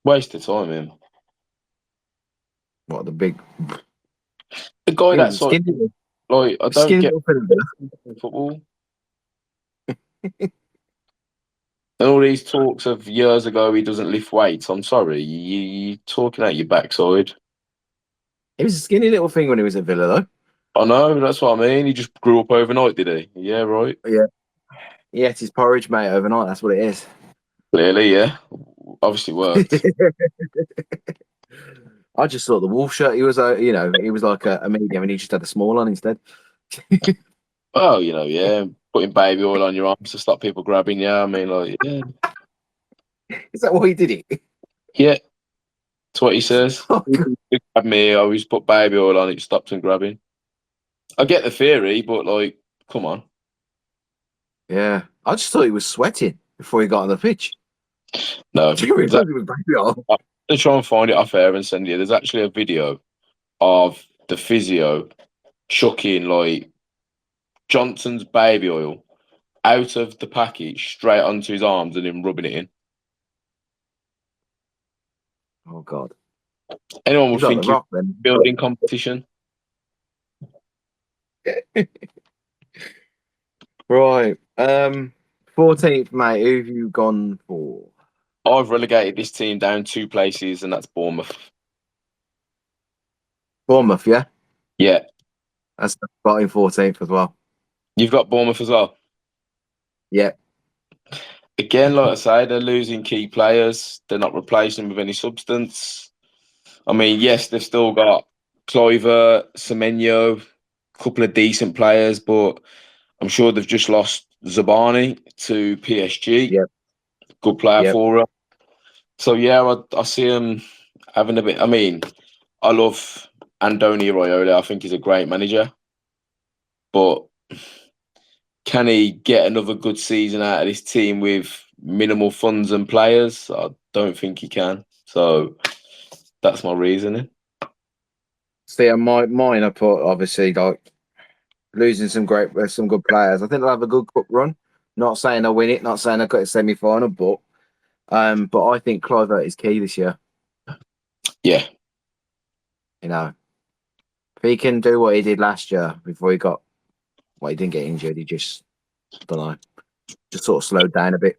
Waste of time, him. What, the big... The guy that's like I don't get football. And all these talks of years ago he doesn't lift weights. I'm sorry, you're talking out your backside. He was a skinny little thing when he was at Villa, though. I know, that's what I mean. He just grew up overnight, did he? Yeah, right. Yeah. He ate his porridge, mate, overnight. That's what it is. Clearly, yeah. Obviously worked. I just thought the wolf shirt. He was, he was like a medium, and he just had a small on instead. Oh, yeah, putting baby oil on your arms to stop people grabbing you. I mean, like, yeah, Is that why he did it? yeah, that's what he says. Oh, If you grab me, I always put baby oil on it, stops them grabbing. I get the theory, but like, come on. yeah, I just thought he was sweating before he got on the pitch. No, Do you realise he was baby oil? I'm gonna try and find it off air and send you. There's actually a video of the physio chucking like Johnson's baby oil out of the package straight onto his arms and him rubbing it in. Oh God, Anyone would he's like the think you're Rock then. building competition. Right. 14th, mate. Who have you gone for? I've relegated this team down 2 places, and that's Bournemouth. Bournemouth, yeah. Yeah, That's starting 14th as well. you've got Bournemouth as well. Yeah. Again, like I say, they're losing key players. They're not replacing with any substance. I mean, yes, they've still got Clover, Semenyo, a couple of decent players, but I'm sure they've just lost Zabani to PSG. Yep. Good player Yep. for her. So, yeah, I see him having a bit. I mean, I love Andoni Raiola. I think he's a great manager. But can he get another good season out of this team with minimal funds and players? I don't think he can. So that's my reasoning. See, on mine, I put obviously like losing some good players. I think they'll have a good cup run. Not saying they'll win it. Not saying they'll get a semi final, but I think Clivert is key this year. Yeah. You know, if he can do what he did last year before he didn't get injured. He just, I don't know, just sort of slowed down a bit.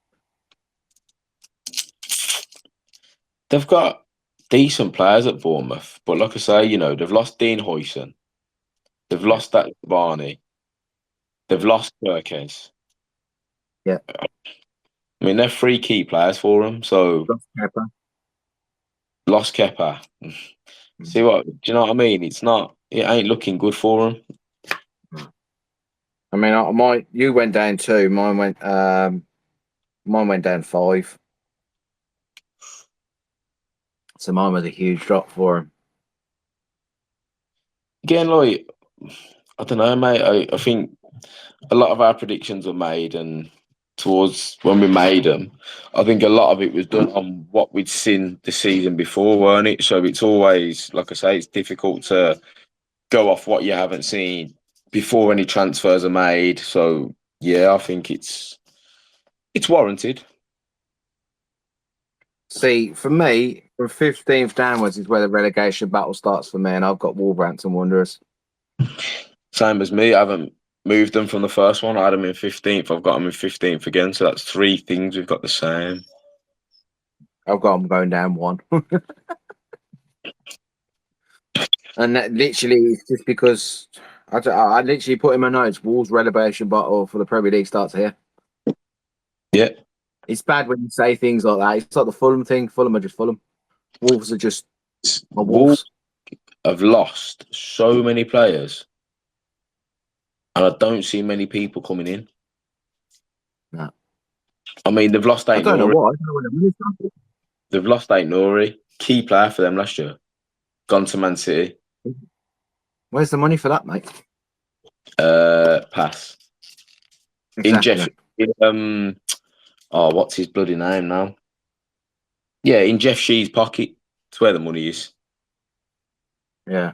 They've got decent players at Bournemouth, but like I say, they've lost Dean Huyson. They've lost that Barney. They've lost Perkins. Yeah. I mean, they're 3 key players for them. So lost Kepa. See what? Do you know what I mean? It ain't looking good for them. I mean, you went down 2. Mine went down 5. So mine was a huge drop for him. Again, like, I don't know, mate. I think a lot of our predictions were made, and towards when we made them, I think a lot of it was done on what we'd seen the season before, weren't it? So it's always, like I say, it's difficult to go off what you haven't seen before any transfers are made. So yeah, I think it's warranted. See, for me, from 15th downwards is where the relegation battle starts for me, and I've got Wolverhampton Wanderers. Same as me. I haven't moved them from the first one. I had them in 15th. I've got them in 15th again. So that's 3 things we've got the same. I've got them going down 1. And that literally is just because I literally put in my notes, Wolves relegation battle for the Premier League starts here. Yeah. It's bad when you say things like that. It's like the Fulham thing. Fulham are just Fulham. Wolves are just Wolves. Have lost so many players, and I don't see many people coming in. No. I mean, they've lost I Ait don't know Nouri. why. I don't know when the money started. They've lost Ait Nouri, key player for them last year. Gone to Man City. Where's the money for that, mate? Pass. Exactly. What's his bloody name now? Yeah, in Jeff Shee's pocket. That's where the money is. Yeah.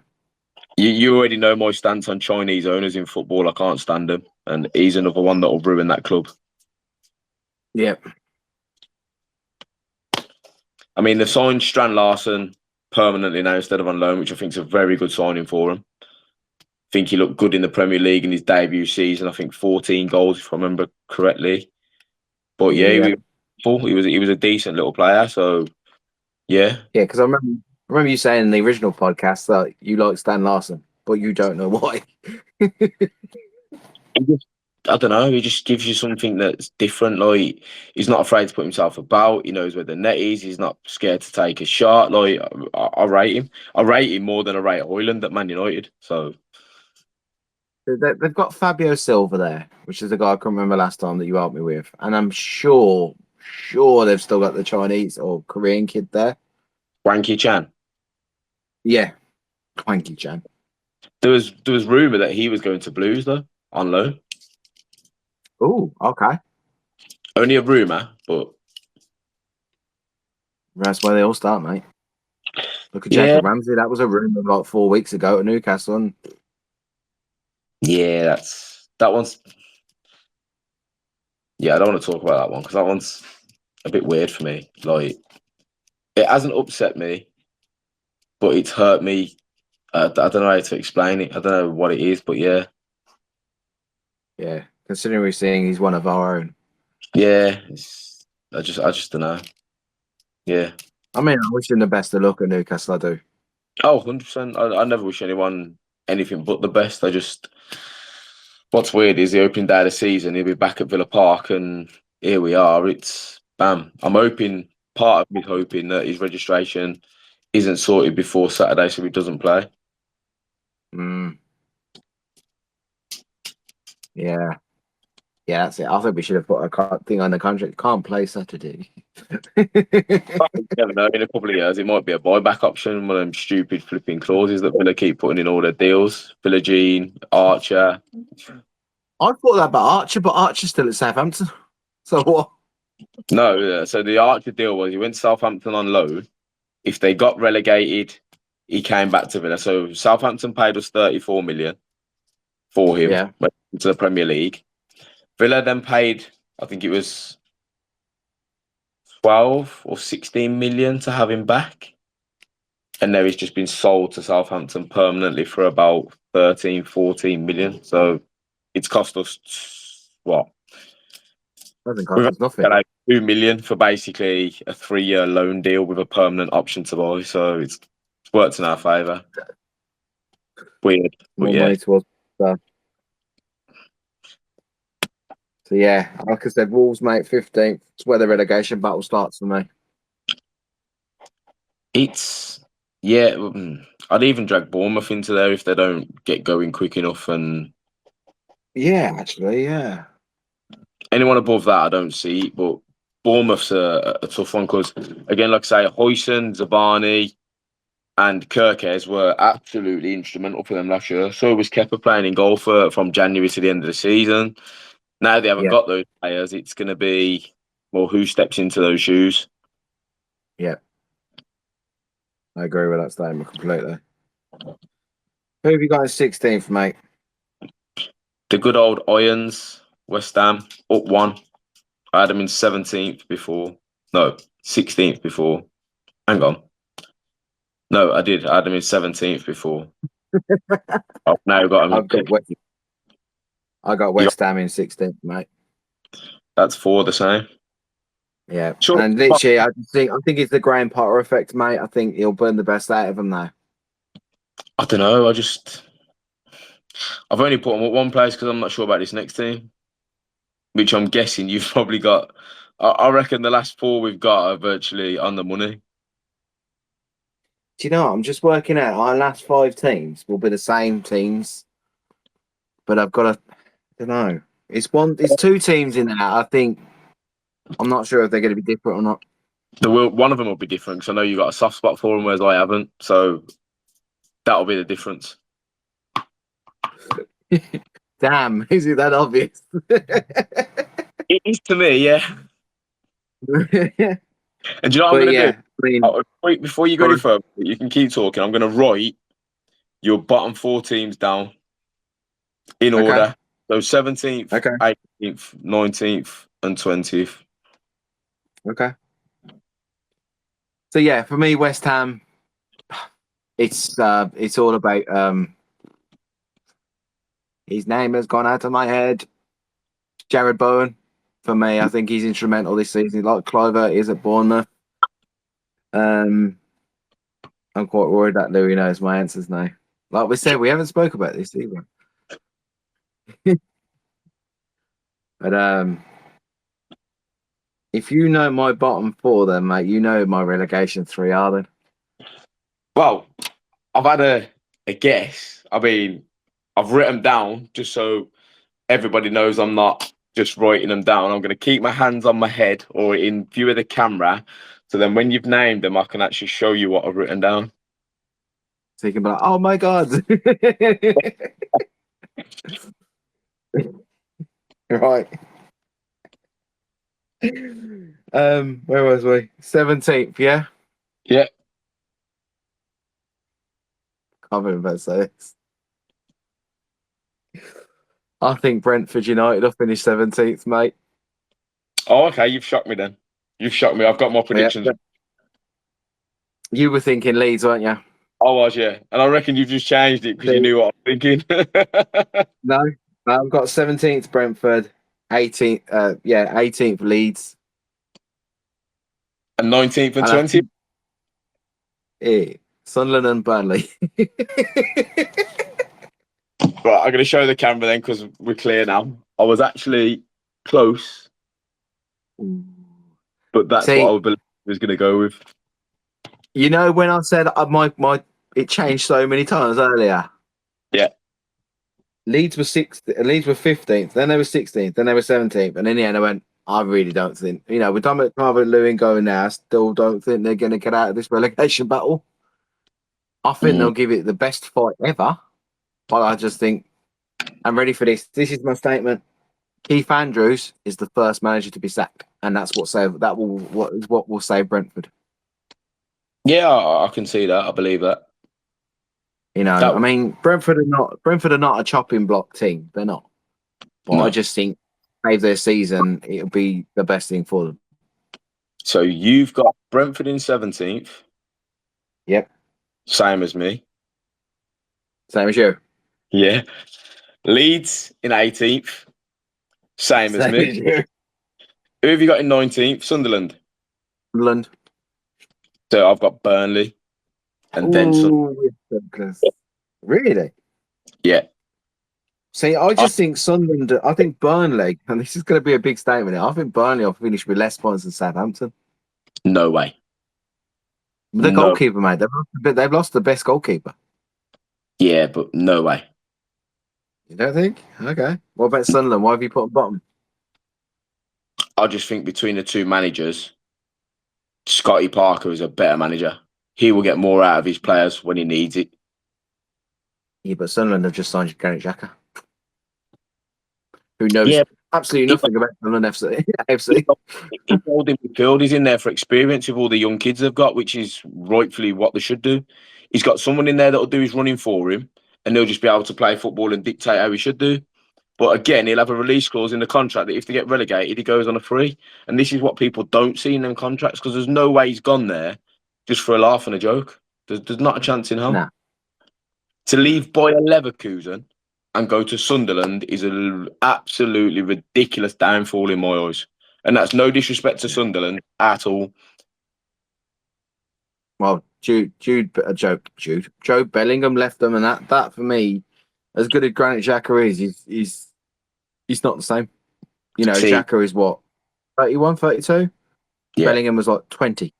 You already know my stance on Chinese owners in football. I can't stand them, and he's another one that will ruin that club. Yeah. I mean, they've signed Strand Larson permanently now instead of on loan, which I think is a very good signing for him. I think he looked good in the Premier League in his debut season. I think 14 goals, if I remember correctly. But yeah, he was a decent little player. So yeah, yeah. Because I remember you saying in the original podcast that you like Stan Larson. but you don't know why. I don't know. He just gives you something that's different. Like he's not afraid to put himself about. He knows where the net is. He's not scared to take a shot. Like I rate him. I rate him more than I rate Hoyland at Man United. So They've got Fabio Silva there, which is the guy I can remember last time that you helped me with, and I'm sure they've still got the Chinese or Korean kid there. Wanky Chan. Yeah, Twanky Chan. There was rumor that he was going to Blues though on loan. Oh, okay. Only a rumor, but That's where they all start, mate. Look at yeah, Jacob Ramsey. That was a rumor about 4 weeks ago at Newcastle. And yeah. That one's. Yeah, I don't want to talk about that one because that one's a bit weird for me. Like it hasn't upset me, but it's hurt me. I don't know how to explain it. I don't know what it is, but yeah. yeah, considering we're seeing he's one of our own. Yeah, I just don't know. Yeah. I mean, I wish him the best of luck at Newcastle. I do. Oh, 100%. I never wish anyone anything but the best. What's weird is the opening day of the season, he'll be back at Villa Park, and here we are. It's bam. Part of me hoping that his registration isn't sorted before Saturday so he doesn't play. Mm. Yeah. Yeah, that's it. I think we should have put a thing on the contract. Can't play Saturday. You never know. In a couple of years, it might be a buyback option. One of them stupid flipping clauses that Villa keep putting in all their deals. Villa Jean, Archer. I thought that about Archer, but Archer's still at Southampton. So what? No, so the Archer deal was he went to Southampton on loan. If they got relegated, he came back to Villa. So Southampton paid us 34 million for him Yeah. went to the Premier League. Villa then paid, I think it was 12 or 16 million to have him back. And now he's just been sold to Southampton permanently for about 13, 14 million. So it's cost us what? Doesn't cost We've us nothing. got 2 million for basically a 3-year loan deal with a permanent option to buy. So it's worked in our favour. Weird. But More yeah. money towards. So yeah, like I said, Wolves, mate, 15th. It's where the relegation battle starts for me. I'd even drag Bournemouth into there if they don't get going quick enough. And Yeah, actually, yeah. anyone above that, I don't see. But Bournemouth's a tough one because, again, like I say, Hoyson, Zabani, and Kirkes were absolutely instrumental for them last year. So was Kepa playing in goal from January to the end of the season. Now they haven't Yeah. got those players. It's going to be, well, who steps into those shoes? Yeah. I agree with that statement completely. Who have you got in 16th, mate? The good old Irons, West Ham, up one. I had them in 17th before. No, 16th before. Hang on. No, I did. I had them in 17th before. I've now got them. I got West Ham in 16th, mate. That's 4 the same. Yeah. Sure. And literally, I think it's the Graham Potter effect, mate. I think he'll burn the best out of them now. I don't know. I've only put them at one place because I'm not sure about this next team, which I'm guessing you've probably got. I reckon the last 4 we've got are virtually on the money. Do you know what? I'm just working out our last 5 teams will be the same teams, but I've got to. I don't know. It's 2 teams in there. I think I'm not sure if they're going to be different or not. One of them will be different because I know you got a soft spot for them, whereas I haven't. So that'll be the difference. Damn, is it that obvious? It is to me, yeah. And do you know what I'm going to do? Wait, before you go any further, you can keep talking. I'm going to write your bottom 4 teams down in order. So 17th, 18th, 19th, and 20th. Okay. So yeah, for me, West Ham, it's all about his name has gone out of my head. Jared Bowen. For me, I think he's instrumental this season. Like Cliver is at Bournemouth. I'm quite worried that Louis knows my answers now. Like we said, we haven't spoke about this either. But if you know my bottom four, then mate, you know my relegation three are then. Well, I've had a guess. I mean, I've written them down just so everybody knows I'm not just writing them down. I'm going to keep my hands on my head or in view of the camera. So then when you've named them, I can actually show you what I've written down. So you can be like, oh my god. Right. Where was we? 17th, yeah? Yeah. Can't remember about to say this. I think Brentford United will finish 17th, mate. Oh, okay. You've shocked me then. You've shocked me. I've got more predictions. Yeah. You were thinking Leeds, weren't you? I was, yeah. And I reckon you've just changed it because you knew what I was thinking. No, I've got 17th Brentford, 18th, 18th Leeds. And 19th and And 20th? Sunderland and Burnley. Right, I'm going to show the camera then because we're clear now. I was actually close, but that's what I was going to go with. You know when I said it changed so many times earlier. Yeah. Leeds were 15th, then they were 16th, then they were 17th, and in the end I went, I really don't think, with Dominic Calvert-Lewin going now, I still don't think they're going to get out of this relegation battle. I think they'll give it the best fight ever, but I just think I'm ready for this. This is my statement. Keith Andrews is the first manager to be sacked, and that's what will save Brentford. Yeah, I can see that. I believe that. I mean, Brentford are not a chopping block team. They're not. But no. I just think save their season, it'll be the best thing for them. So you've got Brentford in 17th. Yep. Same as me. Same as you. Yeah. Leeds in 18th. Same as me. You. Who have you got in 19th? Sunderland. Sunderland. So I've got Burnley. And then Really? Yeah. See, I just think Sunderland, I think Burnley, and this is going to be a big statement here, I think Burnley will finish with less points than Southampton. No way. The goalkeeper, mate. They've lost the best goalkeeper. Yeah, but no way. You don't think? Okay. What about Sunderland? Why have you put them bottom? I just think between the two managers, Scotty Parker is a better manager. He will get more out of his players when he needs it. Yeah, but Sunderland have just signed Granit Xhaka. Who knows absolutely nothing about Sunderland FC. He's holding midfield. He's in there for experience with all the young kids they've got, which is rightfully what they should do. He's got someone in there that'll do his running for him, and they'll just be able to play football and dictate how he should do. But again, he'll have a release clause in the contract that if they get relegated, he goes on a free. And this is what people don't see in them contracts because there's no way he's gone there just for a laugh and a joke. There's not a chance in hell. Nah. To leave Bayer Leverkusen and go to Sunderland is an absolutely ridiculous downfall in my eyes. And that's no disrespect to Sunderland at all. Well, Joe Bellingham left them, and that for me, as good as Granit Xhaka is, he's not the same. Xhaka is what, 31, 32? Yeah. Bellingham was like 20.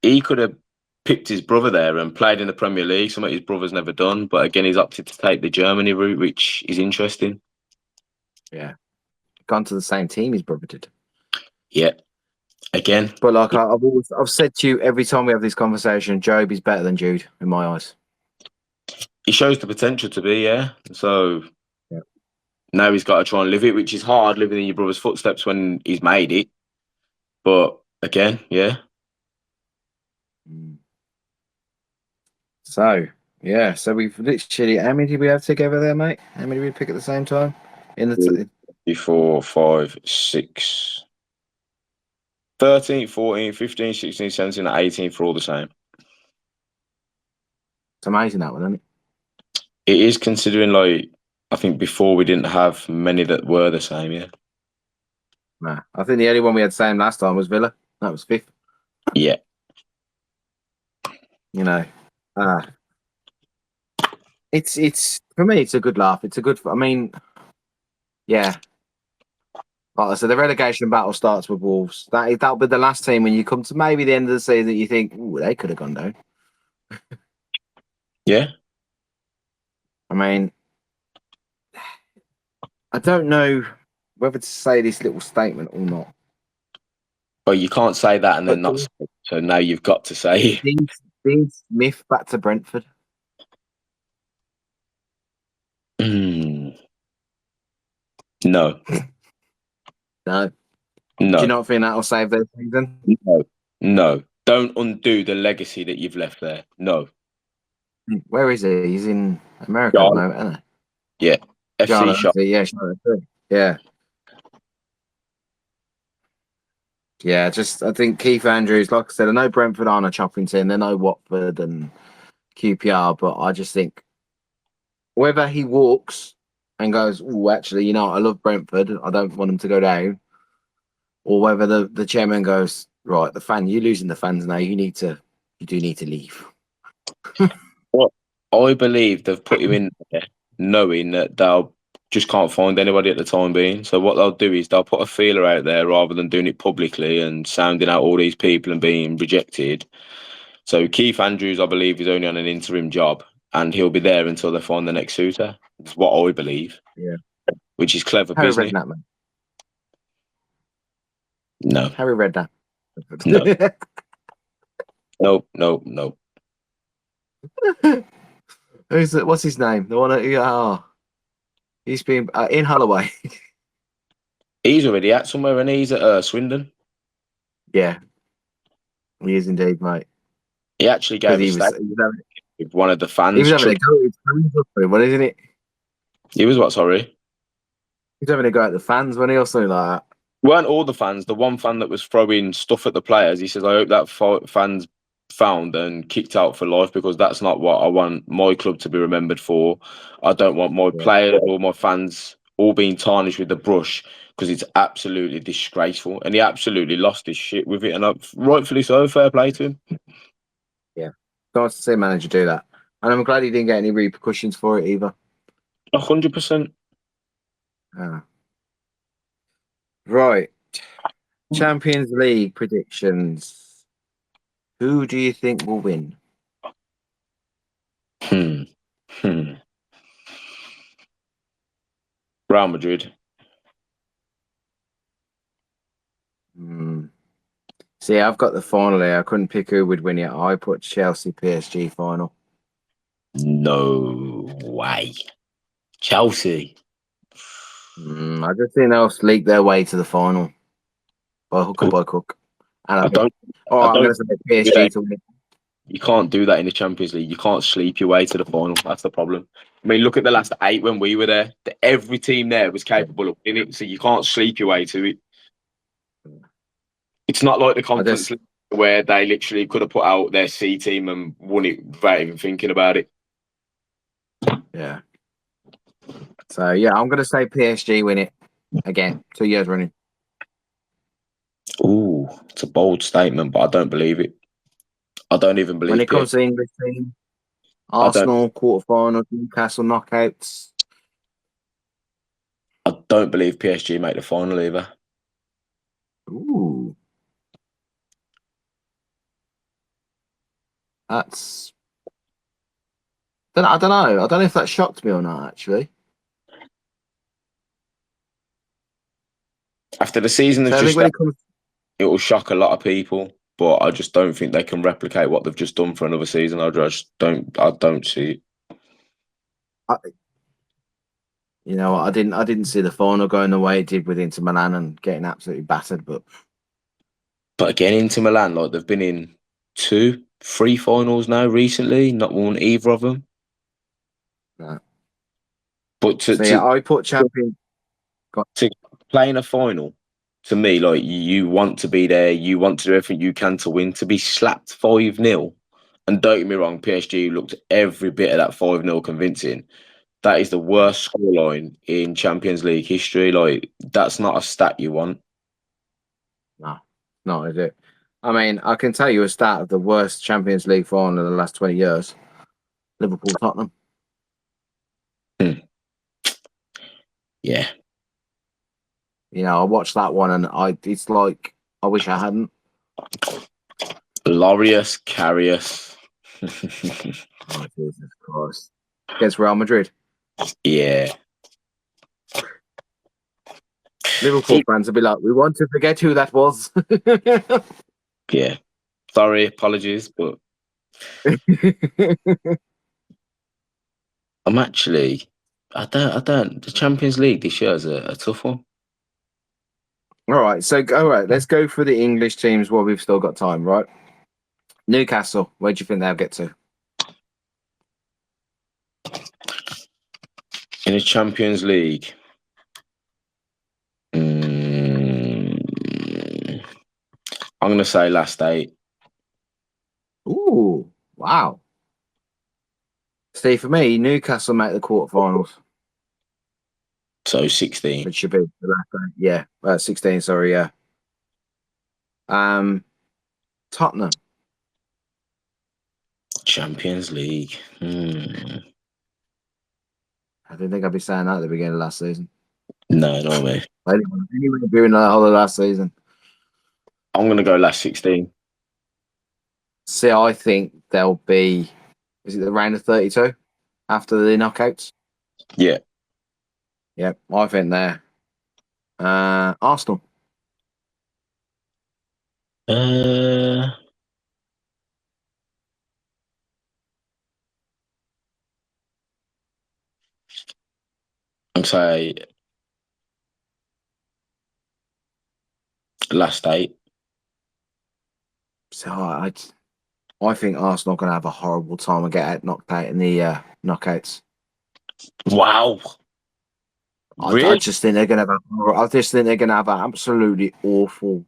He could have picked his brother there and played in the Premier League, something his brother's never done. But again, he's opted to take the Germany route, which is interesting. Yeah. Gone to the same team his brother did. Yeah. Again. But like I've said to you every time we have this conversation, Job is better than Jude in my eyes. He shows the potential to be, yeah. So now he's got to try and live it, which is hard, living in your brother's footsteps when he's made it. But again, yeah. So we've literally, how many did we have together there, mate? How many did we pick at the same time? 4, 5, 6, 13, 14, 15, 16, 17, 18 for all the same. It's amazing that one, isn't it? It is, considering, I think before we didn't have many that were the same, yeah. Nah, I think the only one we had same last time was Villa. That was 5th. Yeah. It's for me. It's a good laugh. It's a good. I mean, yeah. Like I said, the relegation battle starts with Wolves. That'll be the last team when you come to maybe the end of the season that you think, ooh, they could have gone down. Yeah. I mean, I don't know whether to say this little statement or not. But you can't say that and then But not say it. So now you've got to say it. Dean Smith back to Brentford. Mm. No. No. Do you No. not think that'll save their season? No. No. Don't undo the legacy that you've left there. No. Where is he? He's in America at the John. moment, isn't Yeah. he? FC shot. Yeah, Charlotte, yeah. Yeah, just I think Keith Andrews, like I said, I know Brentford aren't a chopping team. They know Watford and QPR, but I just think whether he walks and goes, oh, actually, you know, I love Brentford. I don't want them to go down, or whether the chairman goes, right, you're losing the fans now. You do need to leave. What I believe they've put him in there knowing that they'll just can't find anybody at the time being. So what they'll do is they'll put a feeler out there rather than doing it publicly and sounding out all these people and being rejected. So Keith Andrews, I believe, is only on an interim job and he'll be there until they find the next suitor. That's what I believe. Yeah. Which is clever Harry business. Redknapp, man. No. Harry Redknapp. No. No. What's his name? The one that he's been in Holloway. He's already at somewhere and he's at Swindon. Yeah, he is indeed, mate. He actually gave a statement with one of the fans. He was having a go at his fans, what isn't it? He was what, sorry? He was having a go at the fans when he also like that. Weren't all the fans, the one fan that was throwing stuff at the players, he says, I hope that fan's found and kicked out for life because that's not what I want my club to be remembered for. I don't want my players or my fans all being tarnished with the brush because it's absolutely disgraceful. And he absolutely lost his shit with it. And rightfully so, fair play to him. Yeah. Nice to see a manager do that. And I'm glad he didn't get any repercussions for it either. 100%. Right. Champions League predictions. Who do you think will win? Real Madrid. See, I've got the final here. I couldn't pick who would win it. I put Chelsea PSG final. No way. Chelsea. I just think they'll leak their way to the final. By hook or by crook. And I'm going to say PSG to win. You can't do that in the Champions League. You can't sleep your way to the final. That's the problem. I mean, look at the last 8 when we were there. Every team there was capable of winning it, so you can't sleep your way to it. It's not like the Conference League where they literally could have put out their C team and won it without even thinking about it. Yeah. So, yeah, I'm going to say PSG win it again. 2 years running. Ooh, it's a bold statement, but I don't believe it. I don't even believe it. When it comes to the English team, Arsenal quarterfinals, Newcastle knockouts. I don't believe PSG make the final either. Ooh. That's... I don't know. I don't know if that shocked me or not, actually. After the season that's just started, it will shock a lot of people, but I just don't think they can replicate what they've just done for another season. I don't see it. You know, I didn't see the final going the way it did with Inter Milan and getting absolutely battered, but again, Inter Milan, like they've been in 2, 3 finals now recently, not won either of them. No. But I put champion to play in a final. To me, like you want to be there, you want to do everything you can to win. To be slapped 5-0, and don't get me wrong, PSG looked every bit of that 5-0 convincing. That is the worst scoreline in Champions League history. Like that's not a stat you want. No, is it? I mean, I can tell you a stat of the worst Champions League final in the last 20 years: Liverpool Tottenham. Yeah. You know, I watched that one and it's like I wish I hadn't. Laureus Karius. Oh, Jesus Christ. Against Real Madrid. Yeah. Liverpool fans will be like, we want to forget who that was. Yeah. Sorry, apologies, but I'm actually the Champions League this year is a tough one. All right, let's go for the English teams while we've still got time, right? Newcastle, where do you think they'll get to? In the Champions League. I'm gonna say last 8. Ooh, wow. Steve, for me, Newcastle make the quarterfinals. So 16. It should be the last game. Yeah, 16, sorry, yeah. Tottenham. Champions League. I didn't think I'd be saying that at the beginning of last season. No, not me. I didn't even doing that whole of last season. I'm gonna go last 16. See, I think there'll be, is it the round of 32 after the knockouts? Yeah. Yep, I think they're Arsenal. Uh, I'd say last 8. So I think Arsenal are going to have a horrible time and get knocked out in the knockouts. Wow. I Really? just think they're going to have. I just think they're going to have an absolutely awful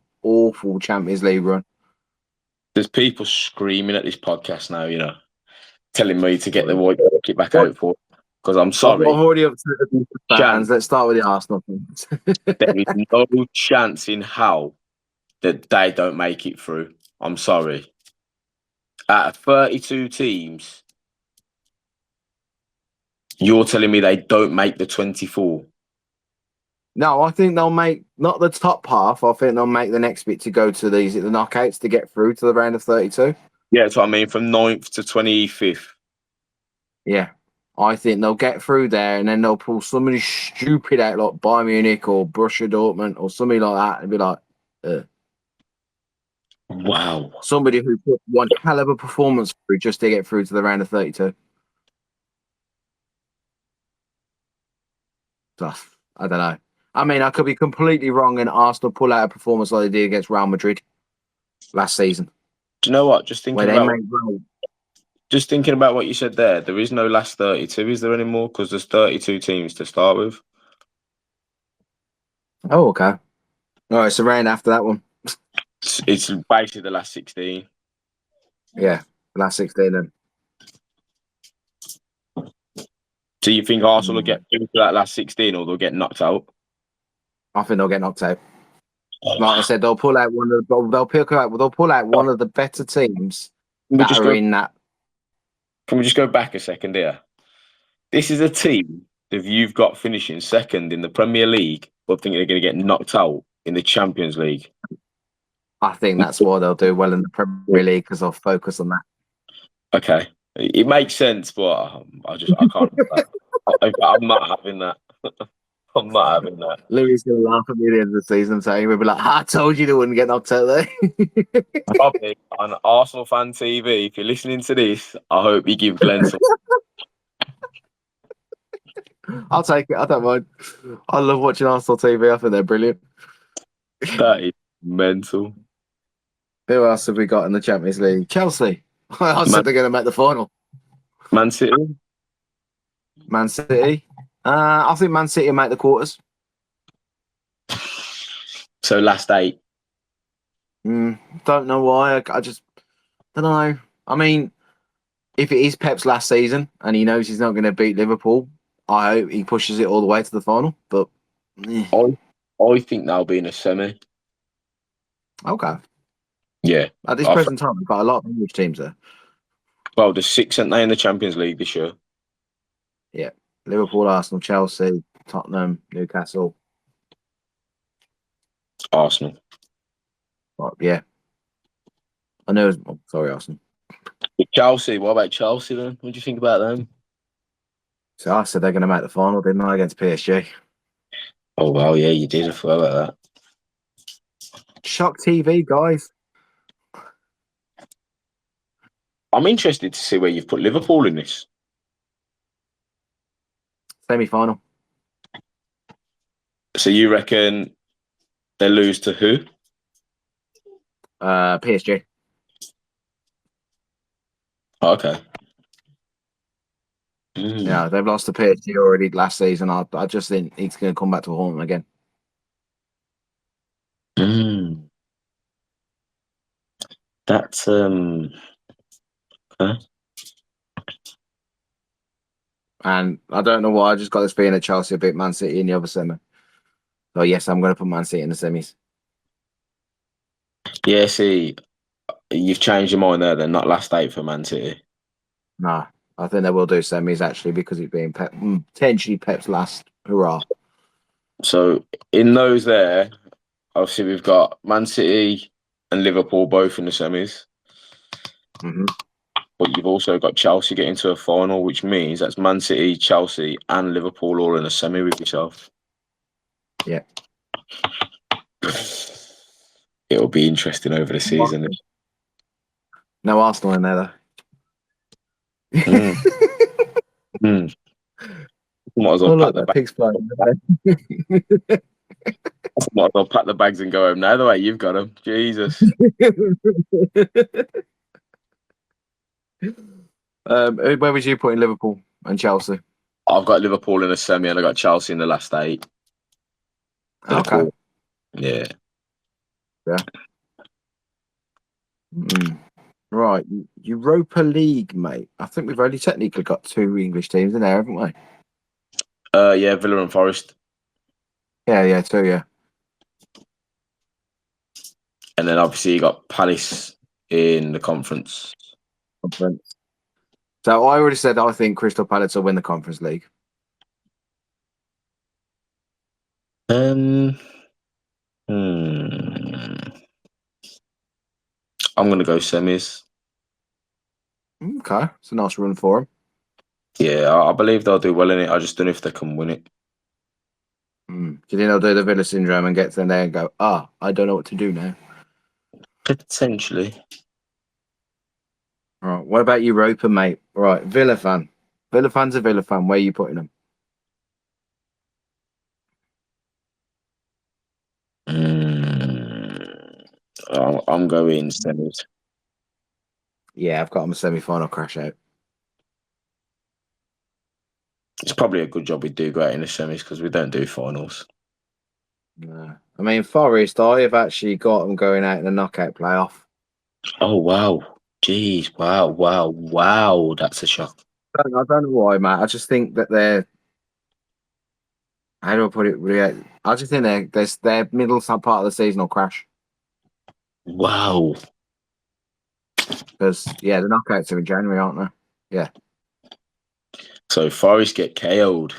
Champions League run. There's people screaming at this podcast now, telling me to get the white jacket back out for. Because I'm I've sorry, already upset the fans. Chance. Let's start with the Arsenal fans. There is no chance in hell that they don't make it through. I'm sorry. Out of 32 teams, you're telling me they don't make the 24. No, I think they'll make not the top half. I think they'll make the next bit to go to the knockouts to get through to the round of 32. Yeah, that's what I mean. From 9th to 25th. Yeah. I think they'll get through there and then they'll pull somebody stupid out like Bayern Munich or Borussia Dortmund or something like that and be like, Wow. somebody who put one hell of a performance through just to get through to the round of 32. So, I don't know. I mean, I could be completely wrong and Arsenal pull out a performance like they did against Real Madrid last season. Do you know what? Just thinking about what you said there, there is no last 32, is there anymore? Because there's 32 teams to start with. Oh, okay. All right, so round after that one. It's basically the last 16. Yeah, last 16 then. So you think Arsenal will get through to that last 16 or they'll get knocked out? I think they'll get knocked out. Like I said, they'll pull out one of the better teams that are in that. Can we just go back a second here? This is a team that you've got finishing second in the Premier League, but think they're going to get knocked out in the Champions League. I think that's why they'll do well in the Premier League because they'll focus on that. Okay, it makes sense, but I can't. I'm not having that. I'm not having that. Louis is going to laugh at me at the end of the season, saying we'll be like, "I told you they wouldn't get knocked out there." Probably on Arsenal Fan TV, if you're listening to this, I hope you give Glenn some. I'll take it. I don't mind. I love watching Arsenal TV. I think they're brilliant. That is mental. Who else have we got in the Champions League? Chelsea. I said they're going to make the final. Man City. Man City. I think Man City will make the quarters. So last 8. Don't know why. I just don't know. I mean, if it is Pep's last season and he knows he's not going to beat Liverpool, I hope he pushes it all the way to the final. But I think they'll be in a semi. Okay. Yeah. At this present time, we've got a lot of English teams there. Well, there's 6, aren't they, in the Champions League this year? Yeah. Liverpool, Arsenal, Chelsea, Tottenham, Newcastle. Arsenal. Well, yeah. I know. Oh, sorry, Arsenal. Chelsea. What about Chelsea then? What do you think about them? So I said they're going to make the final, didn't I, against PSG? Oh wow, yeah, you did. I forgot about that. Shock TV, guys. I'm interested to see where you've put Liverpool in this. Semi-final. So you reckon they lose to who? PSG. Oh, okay. Mm. Yeah, they've lost to PSG already last season. I just think he's going to come back to haunt them again. Mm. That's okay. And I don't know why. I just got this feeling that Chelsea beat Man City in the other semi. So yes, I'm going to put Man City in the semis. Yeah, see, you've changed your mind there. Then not last 8 for Man City. Nah, I think they will do semis actually because it's being potentially Pep's last hurrah. So in those there, obviously we've got Man City and Liverpool both in the semis. Mm-hmm. But you've also got Chelsea getting to a final, which means that's Man City, Chelsea, and Liverpool all in a semi with yourself. Yeah. It'll be interesting over the season. No Arsenal in there though. Mm. Mm. Might as well pack the pig's flying. might as well pack the bags and go home now. The way you've got them, Jesus. Where was you putting Liverpool and Chelsea? I've got Liverpool in a semi, and I got Chelsea in the last 8. Okay. Yeah. Right, Europa League, mate. I think we've only technically got 2 English teams in there, haven't we? Yeah, Villa and Forest. Yeah, 2, yeah. And then obviously you got Palace in the conference. So I already said I think Crystal Palace will win the Conference League. I'm gonna go semis. Okay, it's a nice run for them. Yeah, I believe they'll do well in it. I just don't know if they can win it. Do you think they'll do the Villa syndrome and get to there and go, I don't know what to do now? Potentially. Right, what about Europa, mate? Right, Villa fan. Villa fan's a Villa fan. Where are you putting them? I'm going semis. Yeah, I've got them a semi-final crash out. It's probably a good job we do go out in the semis because we don't do finals. No. I mean, Forest, I have actually got them going out in the knockout playoff. Oh, wow. Jeez. Wow. That's a shock. I don't know why, mate. I just think that they're... How do I put it? I just think their middle part of the season will crash. Wow. Because, the knockouts are in January, aren't they? Yeah. So Forest get KO'd.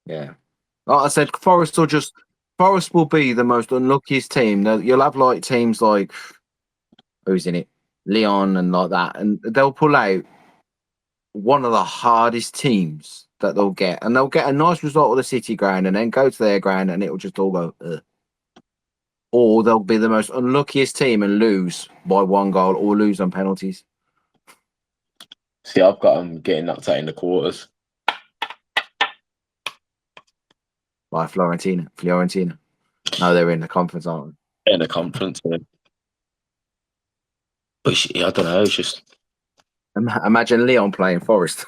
Yeah. Like I said, Forest will be the most unluckiest team. You'll have like teams like who's in it? Leon and like that. And they'll pull out one of the hardest teams that they'll get. And they'll get a nice result of the City ground and then go to their ground and it'll just all go, ugh. Or they'll be the most unluckiest team and lose by 1 goal or lose on penalties. See, I've got them getting knocked out in the quarters. By Fiorentina. No, they're in the conference, aren't In the conference. Yeah. But I don't know. It's just they? Imagine Leon playing Forest.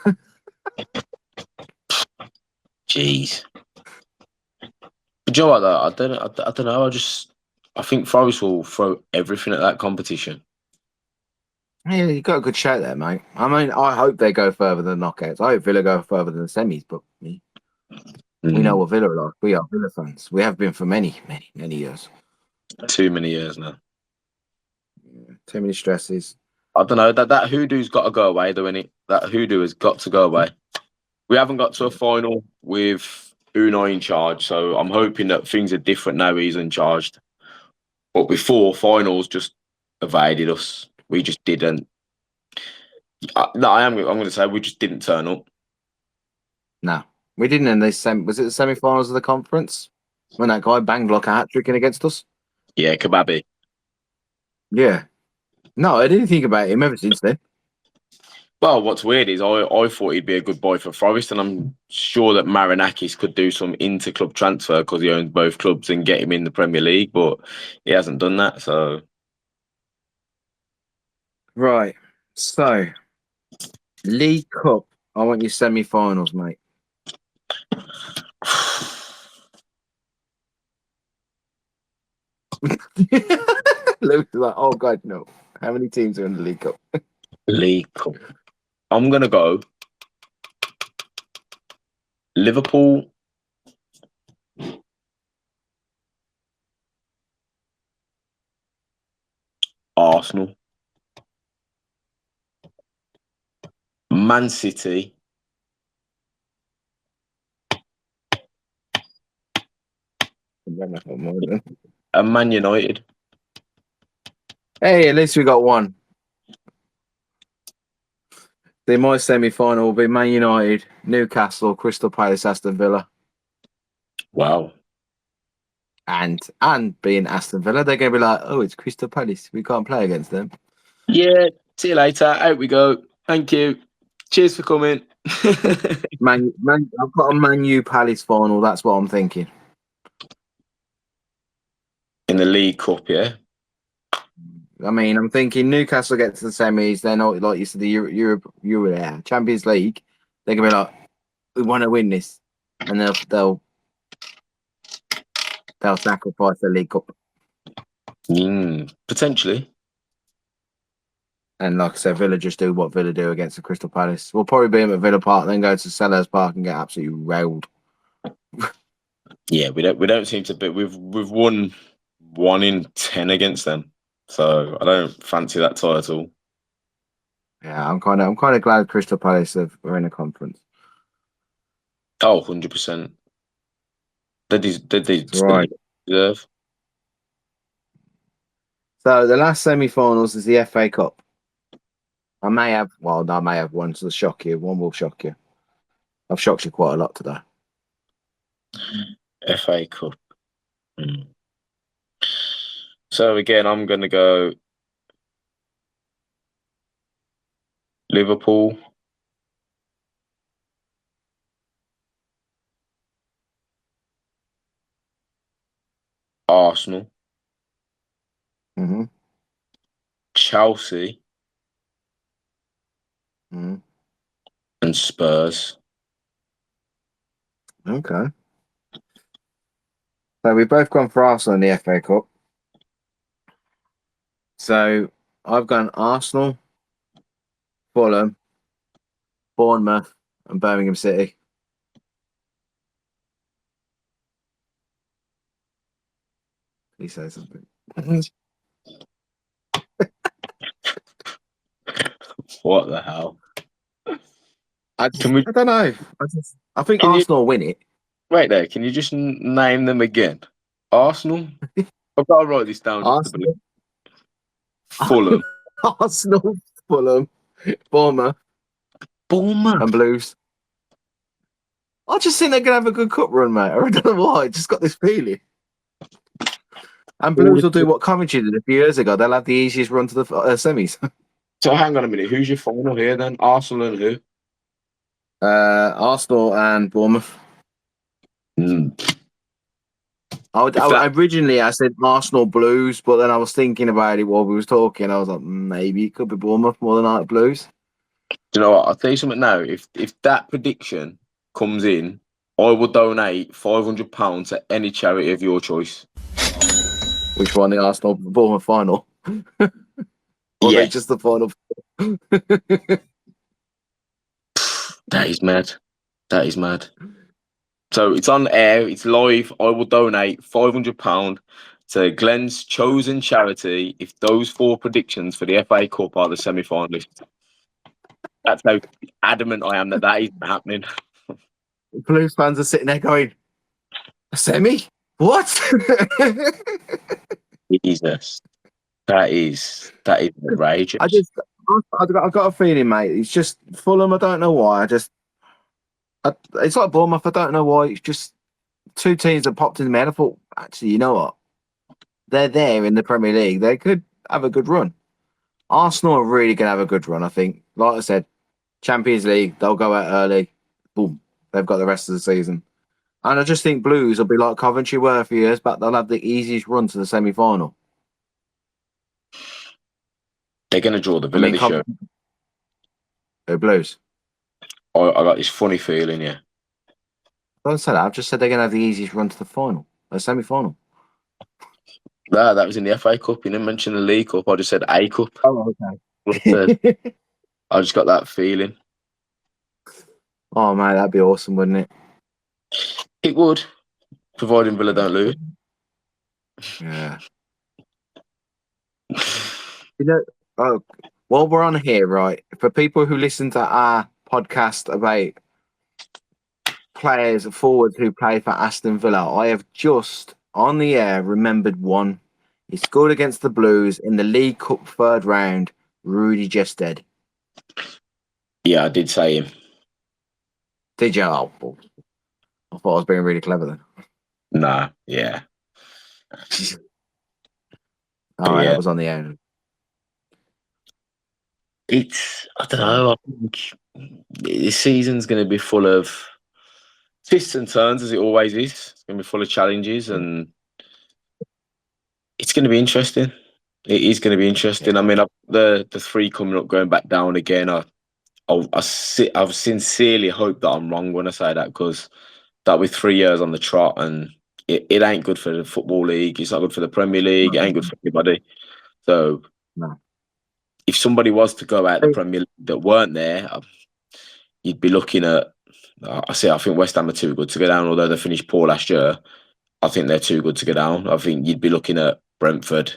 jeez. But you know what? Though? I don't know. I think Forest will throw everything at that competition. Yeah, you got a good shout there, mate. I mean, I hope they go further than knockouts. I hope Villa go further than the semis, but we know what Villa are like. We are Villa fans. We have been for many years. Too many years now. Yeah, too many stresses. I don't know. That hoodoo's got to go away, though, innit? That hoodoo has got to go away. We haven't got to a final with Unai in charge, so I'm hoping that things are different now he's in charge. But before, finals just evaded us. We just didn't. No, I'm going to say we just didn't turn up. No, we didn't in this was it the semi-finals of the conference when that guy banged like a hat-trick in against us? Yeah, Kababi. Yeah. No, I didn't think about him ever since then. Well, what's weird is I thought he'd be a good boy for Forest, and I'm sure that Marinakis could do some inter-club transfer because he owns both clubs and get him in the Premier League, but he hasn't done that. So, Right. So, League Cup. I want your semi-finals, mate. Luke's like, oh god, no. How many teams are in the League Cup? League Cup. I'm gonna go Liverpool, Arsenal, Man City, and Man United. Hey, at least we got one. My semi-final will be Man United, Newcastle, Crystal Palace, Aston Villa. Wow. And being Aston Villa, they're going to be like, oh, it's Crystal Palace. We can't play against them. Yeah, see you later. Out we go. Thank you. Cheers for coming. I've got a Man U Palace final. That's what I'm thinking. In the League Cup, yeah? I mean, I'm thinking Newcastle get to the semis. They're not, like you said, the Euro Champions League. They're going to be like, we want to win this. And they'll sacrifice the League Cup. Potentially. And like I said, Villa just do what Villa do against the Crystal Palace. We'll probably beat them at Villa Park, then go to Sellers Park and get absolutely railed. Yeah, we don't seem to be. We've won 1 in 10 against them, so I don't fancy that title. Yeah, I'm kind of glad Crystal Palace are in a conference. Oh, 100%. They Right. deserve. So the last semi-finals is the FA Cup. I may have one to shock you. One will shock you. I've shocked you quite a lot today. FA Cup. So again, I'm going to go Liverpool, Arsenal, Mm-hmm. Chelsea, Mm-hmm. and Spurs. Okay. So we've both gone for Arsenal in the FA Cup. So I've gone Arsenal, Fulham, Bournemouth, and Birmingham City. Please say something. What the hell? I don't know. I think Arsenal win it. Wait there. Can you just name them again? Arsenal. I've got to write this down. Arsenal, Fulham, Arsenal, Fulham, Bournemouth, and Blues. I just think they're gonna have a good cup run, mate. I don't know why. I just got this feeling. And Blues will do what Coventry did a few years ago. They'll have the easiest run to the semis. So hang on a minute. Who's your final here then? Arsenal and who? Arsenal and Bournemouth. Originally I said Arsenal Blues, but then I was thinking about it while we was talking. I was like, maybe it could be Bournemouth more than like Blues. Do you know what? I'll tell you something now. If that prediction comes in, I will donate £500 to any charity of your choice. Which one? The Arsenal Bournemouth final? Or Yeah, just the final? that is mad. That is mad. So it's on air. It's live. I will donate £500 to Glenn's chosen charity if those 4 predictions for the FA Cup are the semi-finalists. That's how adamant I am that is happening. Blues fans are sitting there going, a semi? What? Jesus, that is I outrageous. just, I've got a feeling, mate. It's just Fulham. I don't know why. It's like Bournemouth. I don't know why. It's just two teams that popped in the head. I thought, actually, you know what? They're there in the Premier League. They could have a good run. Arsenal are really going to have a good run, I think. Like I said, Champions League, they'll go out early. Boom. They've got the rest of the season. And I just think Blues will be like Coventry were a few years back. They'll have the easiest run to the semi final. They're going to draw the I Villa mean, this year. Blues. I got this funny feeling, yeah. I don't say that. I've just said they're going to have the easiest run to the final, the semi final. That was in the FA Cup. You didn't mention the League Cup. I just said A Cup. Oh, okay. I just got that feeling. Oh, man, that'd be awesome, wouldn't it? It would, providing Villa don't lose. Yeah. You know, oh, while we're on here, right, for people who listen to our podcast about players forwards who play for Aston Villa, I have just on the air remembered one. He scored against the Blues in the League Cup third round. Rudy Gested. Yeah, I did say him. Did you? Oh, I thought I was being really clever then. Nah, yeah. All right, Yeah. that was on the air. I don't know. I think this season's going to be full of twists and turns, as it always is. It's going to be full of challenges, and it's going to be interesting. It is going to be interesting. Yeah. I mean, the three coming up, going back down again. I sincerely hope that I'm wrong when I say that, because that with 3 years on the trot, and it ain't good for the Football League. It's not good for the Premier League. It ain't good for anybody. So No. if somebody was to go out the Premier League that weren't there, you'd be looking at. I think West Ham are too good to go down, although they finished poor last year. I think they're too good to go down. I think you'd be looking at Brentford,